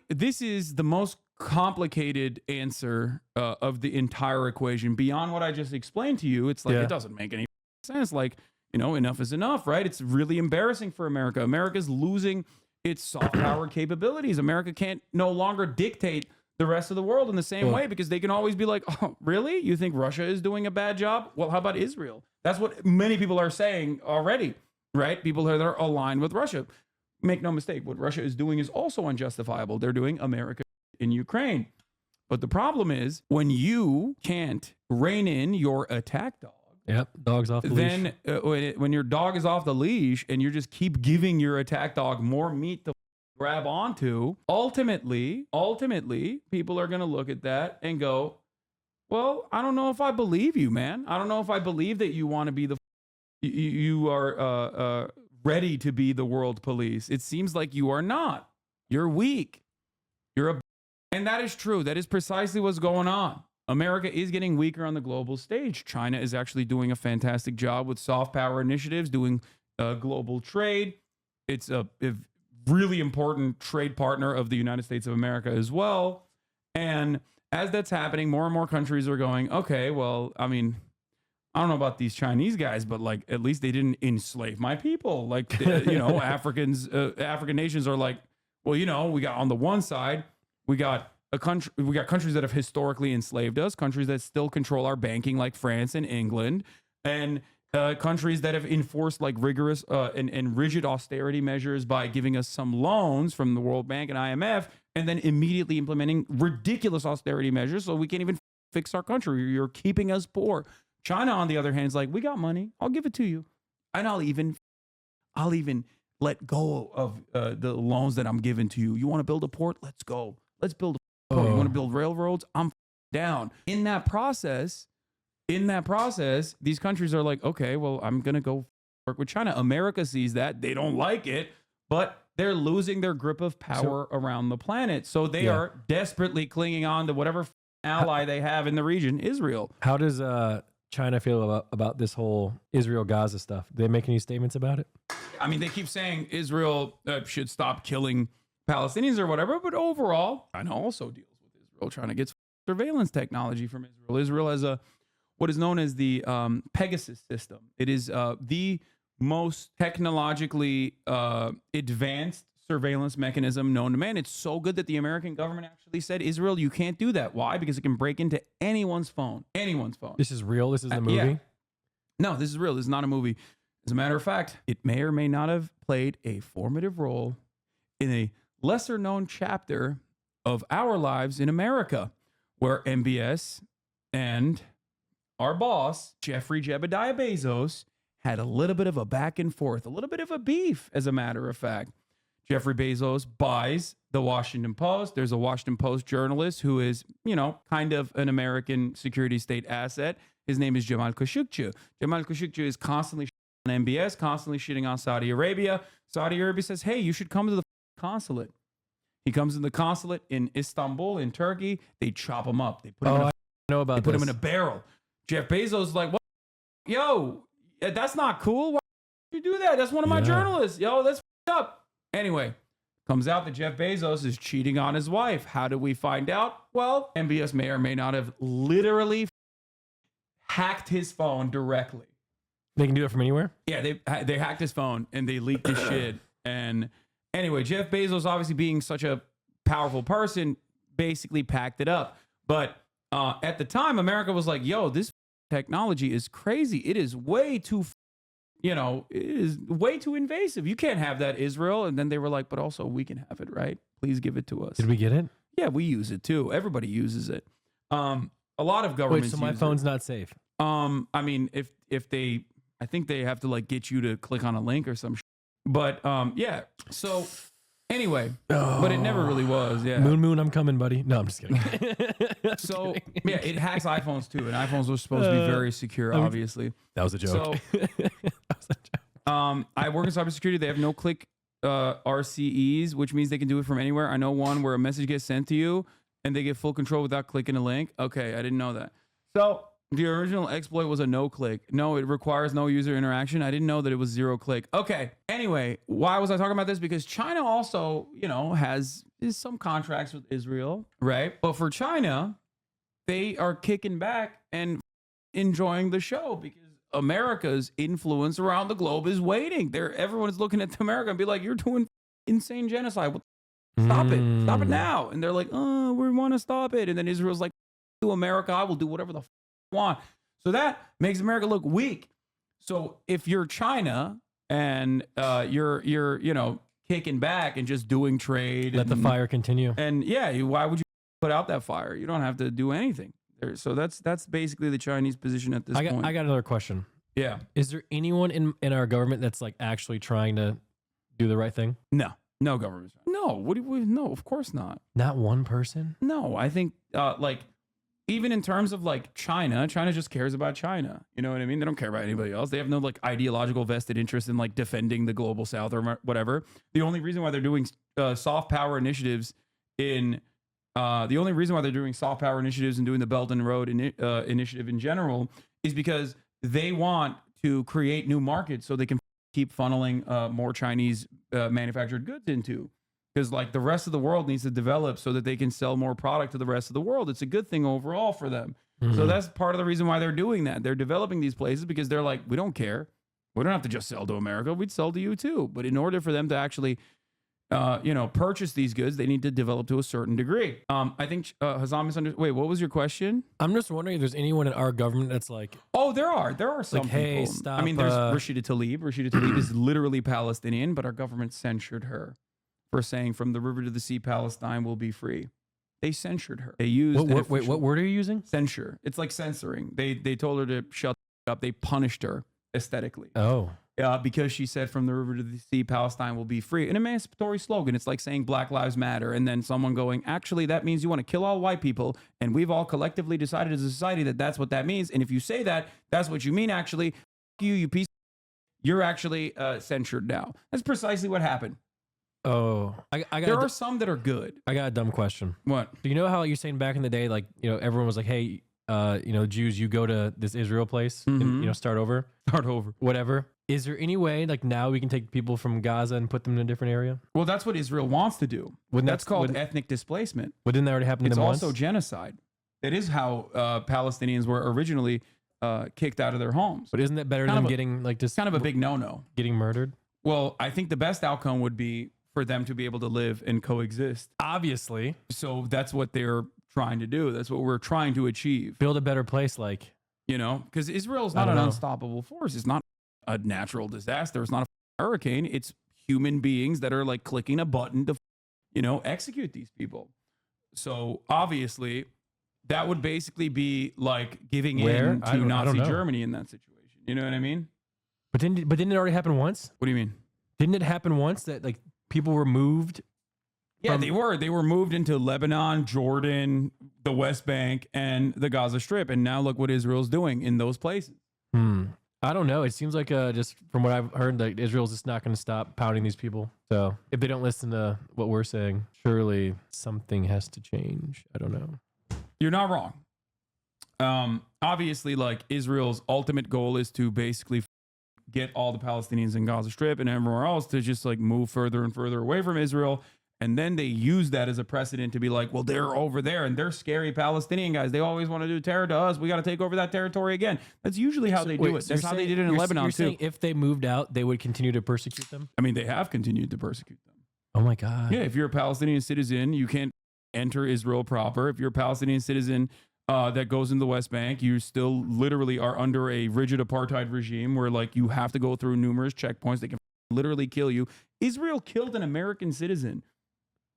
This is the most complicated answer of the entire equation beyond what I just explained to you. It's like, Yeah. it doesn't make any sense. Like, enough is enough, right? It's really embarrassing for America. America's losing its soft power capabilities. America can't no longer dictate the rest of the world in the same way because they can always be like, oh, really? You think Russia is doing a bad job? Well, how about Israel? That's what many people are saying already, right? People that are aligned with Russia. Make no mistake, what Russia is doing is also unjustifiable. They're doing America in Ukraine. But the problem is when you can't rein in your attack dog, Yep. Dogs off the leash. then when your dog is off the leash and you just keep giving your attack dog more meat to grab onto, ultimately, people are going to look at that and go, well, I don't know if I believe you, man. I don't know if I believe that you want to be you are ready to be the world police. It seems like you are not. You're weak. And that is true. That is precisely what's going on. America is getting weaker on the global stage. China is actually doing a fantastic job with soft power initiatives, doing global trade. It's a really important trade partner of the United States of America as well. And as that's happening, more and more countries are going, okay, well, I mean, I don't know about these Chinese guys, but like, at least they didn't enslave my people. Like, African nations are like, well, we got on the one side, we got countries that have historically enslaved us, countries that still control our banking like France and England, and countries that have enforced like rigorous and rigid austerity measures by giving us some loans from the World Bank and IMF, and then immediately implementing ridiculous austerity measures so we can't even fix our country. You're keeping us poor. China, on the other hand, is like, we got money. I'll give it to you. And I'll even let go of the loans that I'm giving to you. You want to build a port? Let's go. Let's build a port. You want to build railroads? I'm down. In that process, these countries are like, okay, well, I'm going to go work with China. America sees that. They don't like it, but they're losing their grip of power around the planet. So they are desperately clinging on to whatever ally they have in the region, Israel. How does China feel about this whole Israel-Gaza stuff? Do they make any statements about it? I mean, they keep saying Israel should stop killing Palestinians or whatever, but overall, China also deals with Israel trying to get surveillance technology from Israel. Israel has what is known as the Pegasus system. It is the most technologically advanced surveillance mechanism known to man. It's so good that the American government actually said, Israel, you can't do that. Why? Because it can break into anyone's phone. Anyone's phone. This is real? This is a movie? Yeah. No, this is real. This is not a movie. As a matter of fact, it may or may not have played a formative role in a lesser known chapter of our lives in America, where MBS and our boss, Jeffrey Jebediah Bezos, had a little bit of a back and forth, a little bit of a beef, as a matter of fact. Jeffrey Bezos buys the Washington Post. There's a Washington Post journalist who is, kind of an American security state asset. His name is Jamal Khashoggi. Jamal Khashoggi is constantly shitting on MBS, constantly shitting on Saudi Arabia. Saudi Arabia says, hey, you should come to the consulate. He comes in the consulate in Istanbul, in Turkey. They chop him up. They put him him in a barrel. Jeff Bezos is like, what? Yo, that's not cool. Why would you do that? That's one of my journalists. Yo, that's up. Anyway, comes out that Jeff Bezos is cheating on his wife. How do we find out? Well, MBS may or may not have literally hacked his phone directly. They can do it from anywhere? Yeah, they hacked his phone and they leaked his shit. And anyway, Jeff Bezos, obviously being such a powerful person, basically packed it up. But at the time, America was like, yo, this technology is crazy. It is way too it is way too invasive. You can't have that, Israel. And then they were like, but also we can have it, right? Please give it to us. Did we get it? Yeah, we use it too. Everybody uses it. A lot of governments. Wait, so my phone's not safe? I mean, if they, I think they have to like get you to click on a link or some shit. But yeah. So anyway, but it never really was. Yeah. Moon, I'm coming, buddy. No, I'm just kidding. So yeah, it hacks iPhones too, and iPhones were supposed to be very secure, obviously. That was a joke. So, I work in cybersecurity. They have no click RCEs, which means they can do it from anywhere. I know one where a message gets sent to you and they get full control without clicking a link. Okay, I didn't know that. So the original exploit was a no click. No, it requires no user interaction. I didn't know that it was 0 click. Okay. Anyway, why was I talking about this? Because China also, has some contracts with Israel, right? But for China, they are kicking back and enjoying the show because America's influence around the globe is waning. Everyone is looking at America and be like, "You're doing insane genocide. Stop it. Stop it now." And they're like, "Oh, we want to stop it." And then Israel's like, "To America, I will do whatever the I want." So that makes America look weak. So if you're China and you're kicking back and just doing trade, Let the fire continue. and why would you put out that fire? You don't have to do anything. So that's basically the Chinese position at this point. I got another question. Yeah. Is there anyone in our government that's like actually trying to do the right thing? No government. No. No, of course not. Not one person? No, I think even in terms of like China just cares about China. You know what I mean? They don't care about anybody else. They have no like ideological vested interest in like defending the global South or whatever. The only reason why they're doing soft power initiatives and doing the Belt and Road initiative in general is because they want to create new markets so they can keep funneling more Chinese manufactured goods into. Because like the rest of the world needs to develop so that they can sell more product to the rest of the world. It's a good thing overall for them. So that's part of the reason why they're doing that. They're developing these places because they're like, we don't care. We don't have to just sell to America. We'd sell to you too. But in order for them to actually, purchase these goods, they need to develop to a certain degree. I think Hasan misunderstood. Wait, what was your question? I'm just wondering if there's anyone in our government that's like, Oh, there are some like, hey, people. stop. I mean, there's Rashida Tlaib. Rashida Tlaib is literally Palestinian, but our government censured her for saying from the river to the sea, Palestine will be free. They censured her. They used what word are you using? Censure. It's like censoring. They told her to shut up. They punished her aesthetically. Oh. Because she said from the river to the sea, Palestine will be free. An emancipatory slogan. It's like saying Black Lives Matter. And then someone going, actually, that means you want to kill all white people. And we've all collectively decided as a society that that's what that means. And if you say that, that's what you mean, actually. You piece of you're actually censured now. That's precisely what happened. Oh. There are some that are good. I got a dumb question. What? Do you know how you're saying back in the day, like, everyone was like, hey, Jews, you go to this Israel place and, start over. Whatever. Is there any way, like, now we can take people from Gaza and put them in a different area? Well, that's what Israel wants to do. That's called ethnic displacement. Didn't that already happen to them once? It's also genocide. It is how Palestinians were originally kicked out of their homes. But isn't that better than getting, like, just... kind of a big no-no. Getting murdered? Well, I think the best outcome would be for them to be able to live and coexist. Obviously. So that's what they're trying to do. That's what we're trying to achieve. Build a better place, like... because Israel is not an unstoppable force. It's not a natural disaster. It's not a hurricane. It's human beings that are like clicking a button to, execute these people. So obviously that would basically be like giving in to Nazi Germany in that situation. You know what I mean? But didn't it already happen once? What do you mean? Didn't it happen once that like people were moved? Yeah, they were moved into Lebanon, Jordan, the West Bank, and the Gaza Strip. And now look what Israel's doing in those places. I don't know. It seems like just from what I've heard, that Israel's just not going to stop pounding these people. So if they don't listen to what we're saying, surely something has to change. I don't know. You're not wrong. Obviously, like Israel's ultimate goal is to basically get all the Palestinians in Gaza Strip and everywhere else to just like move further and further away from Israel. And then they use that as a precedent to be like, well, they're over there and they're scary Palestinian guys. They always want to do terror to us. We got to take over that territory again. That's usually how they do it. That's how they did it in Lebanon you're too. Saying if they moved out, they would continue to persecute them? I mean, they have continued to persecute them. Oh my God. Yeah, if you're a Palestinian citizen, you can't enter Israel proper. If you're a Palestinian citizen that goes in the West Bank, you still literally are under a rigid apartheid regime where like you have to go through numerous checkpoints. They can literally kill you. Israel killed an American citizen.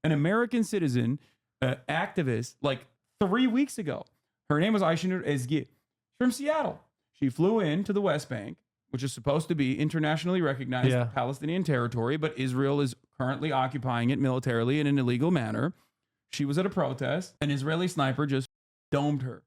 An American citizen activist like 3 weeks ago. Her name was Aishinur Ezgi from Seattle. She flew in to the West Bank, which is supposed to be internationally recognized Palestinian territory, but Israel is currently occupying it militarily in an illegal manner. She was at a protest. An Israeli sniper just domed her,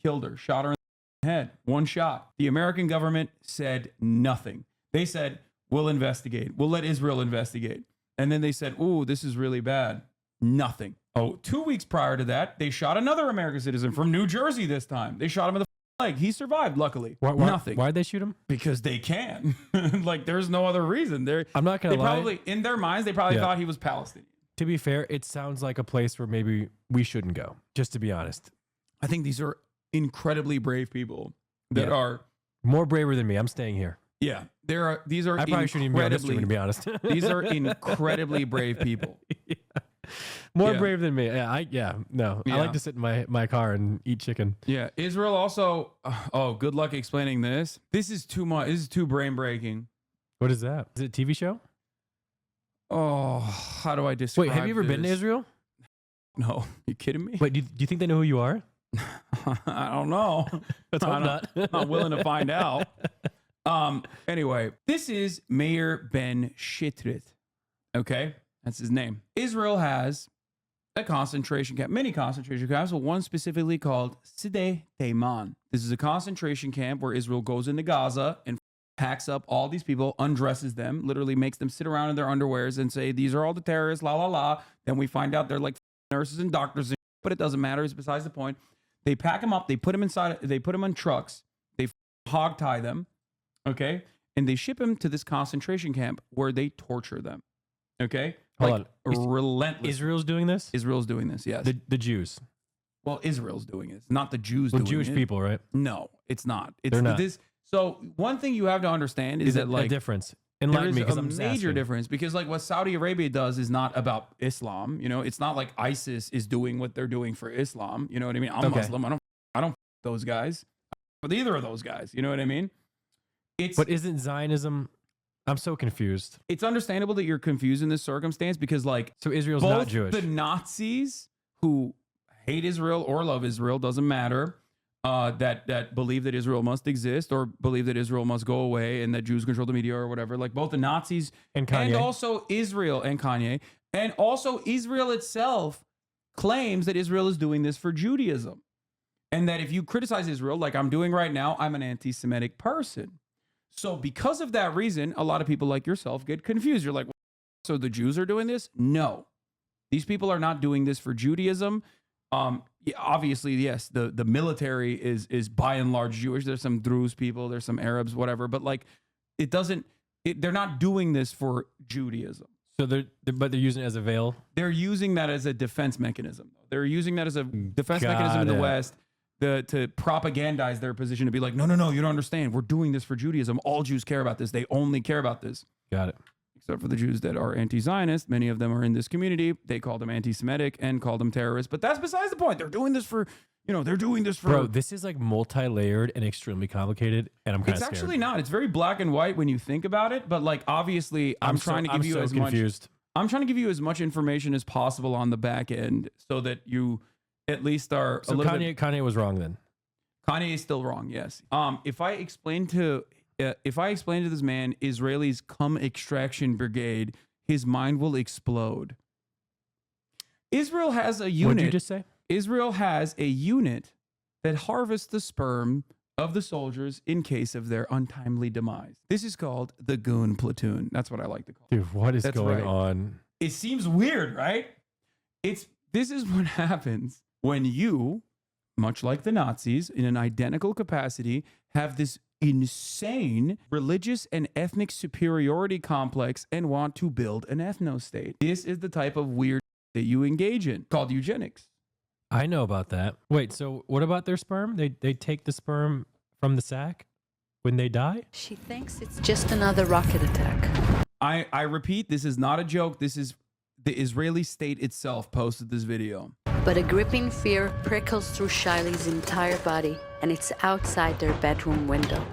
killed her, shot her in the head. One shot. The American government said nothing. They said, we'll investigate. We'll let Israel investigate. And then they said, ooh, this is really bad. Nothing. Oh, 2 weeks prior to that, they shot another American citizen from New Jersey this time. They shot him in the leg. He survived, luckily. Nothing. Why'd they shoot him? Because they can. Like, there's no other reason. I'm not going to lie. Probably, in their minds, they probably thought he was Palestinian. To be fair, it sounds like a place where maybe we shouldn't go, just to be honest. I think these are incredibly brave people that are more braver than me. I'm staying here. Yeah, these are I probably shouldn't even be on this stream, to be honest. These are incredibly brave people. More brave than me. I like to sit in my car and eat chicken. Yeah, Israel also. Oh, good luck explaining this. This is too much. This is too brain breaking. What is that? Is it a TV show? Oh, how do I describe? Wait, have you ever been to Israel? No, you kidding me? Wait, do you think they know who you are? I don't know. Let's hope not. I'm willing to find out. Anyway, this is Meir Ben Shitrit. Okay, that's his name. Israel has a concentration camp, many concentration camps, but one specifically called Side Teiman. This is a concentration camp where Israel goes into Gaza and packs up all these people, undresses them, literally makes them sit around in their underwears and say, these are all the terrorists, la, la, la. Then we find out they're like nurses and doctors, but it doesn't matter. It's besides the point. They pack them up. They put them inside. They put them on trucks. They hog tie them. Okay. And they ship them to this concentration camp where they torture them. Okay. Hold on. Relentless. Israel's doing this? Israel's doing this. Yes. The Jews. Well, Israel's doing it. It's not the Jews doing Jewish it. people, right? No, it's not. They're not. So one thing you have to understand is that, like, a difference. There is a major difference, because like what Saudi Arabia does is not about Islam. You know, it's not like ISIS is doing what they're doing for Islam. You know what I mean? I'm Muslim. I don't those guys. But either of those guys. You know what I mean? But isn't Zionism? I'm so confused. It's understandable that you're confused in this circumstance, because like, so Israel's both not Jewish. The Nazis who hate Israel or love Israel, doesn't matter. That believe that Israel must exist or believe that Israel must go away and that Jews control the media or whatever. Like both the Nazis and also Israel and Kanye, and also Israel itself claims that Israel is doing this for Judaism. And that if you criticize Israel, like I'm doing right now, I'm an anti-Semitic person. So because of that reason, a lot of people like yourself get confused. You're like, so the Jews are doing this? No, these people are not doing this for Judaism. Obviously, yes, the military is by and large Jewish. There's some Druze people, there's some Arabs, whatever. But like, they're not doing this for Judaism. So they're using it as a veil. They're using that as a defense mechanism. They're using that as a defense mechanism in the West to propagandize their position, to be like, no, you don't understand. We're doing this for Judaism. All Jews care about this. They only care about this. Got it. Except for the Jews that are anti-Zionist. Many of them are in this community. They call them anti-Semitic and call them terrorists. But that's besides the point. They're doing this for, Bro, this is like multi-layered and extremely complicated, and I'm kind of scared. It's actually not. It's very black and white when you think about it. But like, obviously, I'm trying to give you as much information as possible on the back end, so that you at least are a little bit. Kanye was wrong then. Kanye is still wrong. Yes. If I explain to this man Israelis come extraction brigade, his mind will explode. Israel has a unit. What did you just say? Israel has a unit that harvests the sperm of the soldiers in case of their untimely demise. This is called the goon platoon. That's what I like to call it. Dude, what is going on? It seems weird, right? This is what happens when you, much like the Nazis, in an identical capacity, have this insane religious and ethnic superiority complex and want to build an ethno-state. This is the type of weird that you engage in, called eugenics. I know about that. Wait, so what about their sperm? They take the sperm from the sack when they die? She thinks it's just another rocket attack. I repeat, this is not a joke. This is the Israeli state itself posted this video. But a gripping fear prickles through Shiley's entire body, and it's outside their bedroom window.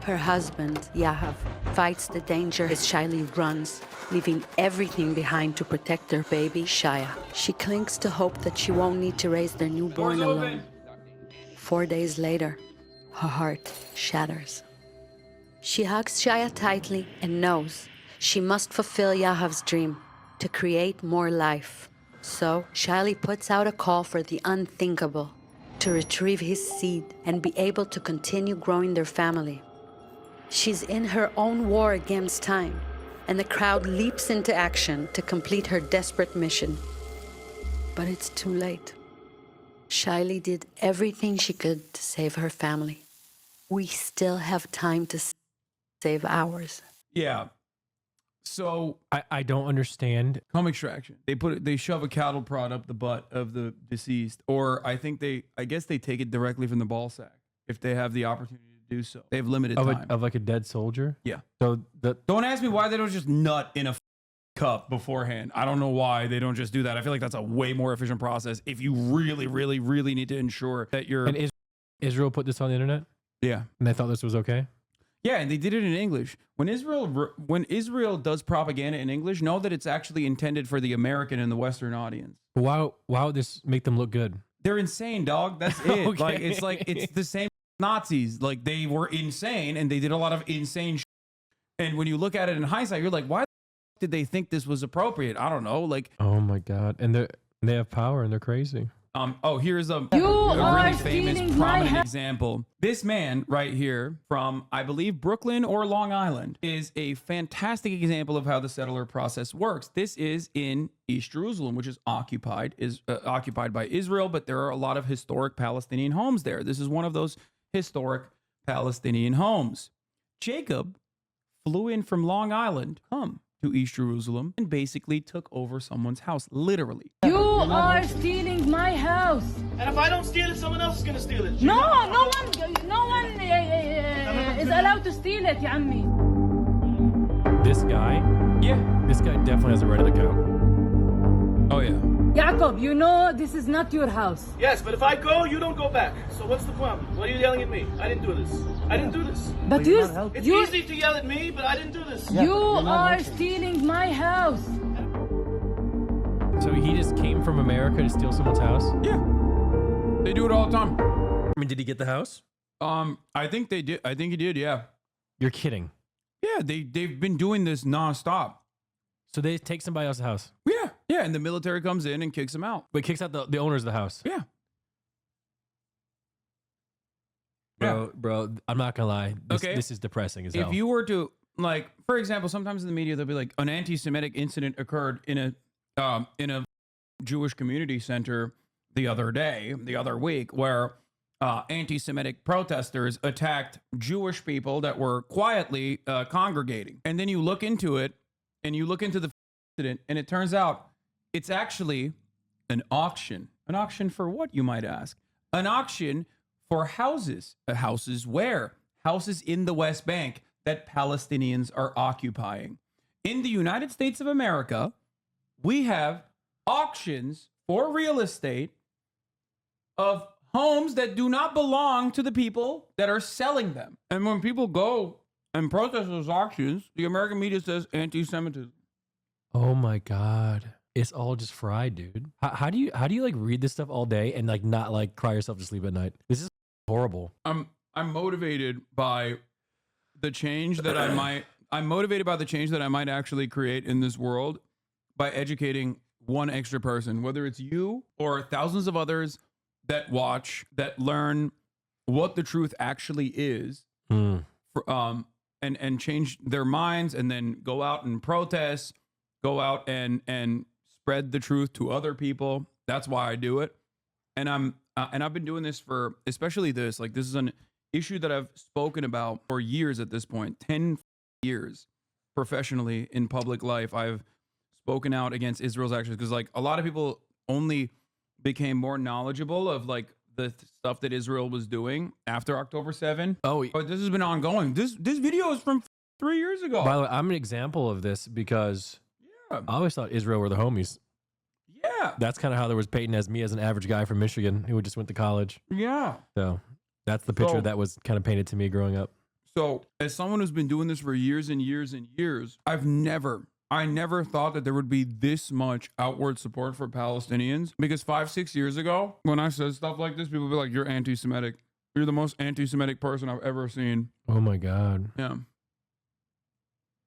Her husband, Yahav, fights the danger as Shiley runs, leaving everything behind to protect their baby, Shaya. She clings to hope that she won't need to raise their newborn alone. 4 days later, her heart shatters. She hugs Shaya tightly and knows she must fulfill Yahav's dream to create more life. So, Shiley puts out a call for the unthinkable, to retrieve his seed and be able to continue growing their family. She's in her own war against time, and the crowd leaps into action to complete her desperate mission. But it's too late. Shiley did everything she could to save her family. We still have time to save ours. Yeah. So I don't understand. home extraction. They shove a cattle prod up the butt of the deceased, or I guess they take it directly from the ball sack if they have the opportunity to do so. They have limited time. Of like a dead soldier? Yeah. So Don't ask me why they don't just nut in a cup beforehand. I don't know why they don't just do that. I feel like that's a way more efficient process if you really, really, really need to ensure that you're. And Israel put this on the internet? Yeah. And they thought this was okay? Yeah, and they did it in English. When Israel does propaganda in English, know that it's actually intended for the American and the Western audience. Why would this make them look good? They're insane, dog. That's it. Okay. It's the same Nazis. Like, they were insane and they did a lot of insane shit. And when you look at it in hindsight, you're like, why did they think this was appropriate? I don't know. Like, Oh my God. And they have power and they're crazy. Here's a really famous, prominent example. This man right here from, I believe, Brooklyn or Long Island is a fantastic example of how the settler process works. This is in East Jerusalem, which is occupied by Israel, but there are a lot of historic Palestinian homes there. This is one of those historic Palestinian homes. Jacob flew in from Long Island, to East Jerusalem, and basically took over someone's house, literally. You are stealing my house. And if I don't steal it, someone else is gonna steal it. No one is allowed to steal it, ya ammi. This guy definitely has a right to the cow. Oh yeah. Jacob, you know this is not your house. Yes, but if I go, you don't go back. So what's the problem? Why are you yelling at me? I didn't do this. I didn't do this. But It's easy to yell at me, but I didn't do this. you are stealing my house. So he just came from America to steal someone's house? Yeah. They do it all the time. I mean, did he get the house? I think they did. I think he did, yeah. You're kidding. Yeah, they've been doing this nonstop. So they take somebody else's house. Yeah. Yeah, and the military comes in and kicks them out. But kicks out the owners of the house. Yeah. Bro, I'm not gonna lie. This is depressing as hell. If you were to, like, for example, sometimes in the media they'll be like, an anti-Semitic incident occurred in a Jewish community center the other week, where anti-Semitic protesters attacked Jewish people that were quietly congregating. And then you look into it, and you look into the incident, and it turns out it's actually an auction. An auction for what, you might ask? An auction for houses. Houses where? Houses in the West Bank that Palestinians are occupying. In the United States of America, we have auctions for real estate of homes that do not belong to the people that are selling them. And when people go and protest those auctions, the American media says anti-Semitism. Oh my God. It's all just fried, dude. How do you like read this stuff all day and like not like cry yourself to sleep at night? This is horrible. I'm motivated by the change that I'm motivated by the change that I might actually create in this world by educating one extra person, whether it's you or thousands of others that watch, that learn what the truth actually is, and change their minds, and then go out and protest, go out and spread the truth to other people. That's why I do it. And I've been doing this for, especially this is an issue that I've spoken about for years at this point, 10 years professionally in public life. I've spoken out against Israel's actions because like a lot of people only became more knowledgeable of like the stuff that Israel was doing after October 7. But this has been ongoing. This video is from 3 years ago. By the way, I'm an example of this because I always thought Israel were the homies. Yeah. That's kind of how there was Peyton as me as an average guy from Michigan who just went to college. Yeah. So that's the picture that was kind of painted to me growing up. So as someone who's been doing this for years and years and years, I never thought that there would be this much outward support for Palestinians, because 5-6 years ago, when I said stuff like this, people would be like, you're anti-Semitic. You're the most anti-Semitic person I've ever seen. Oh my God. Yeah.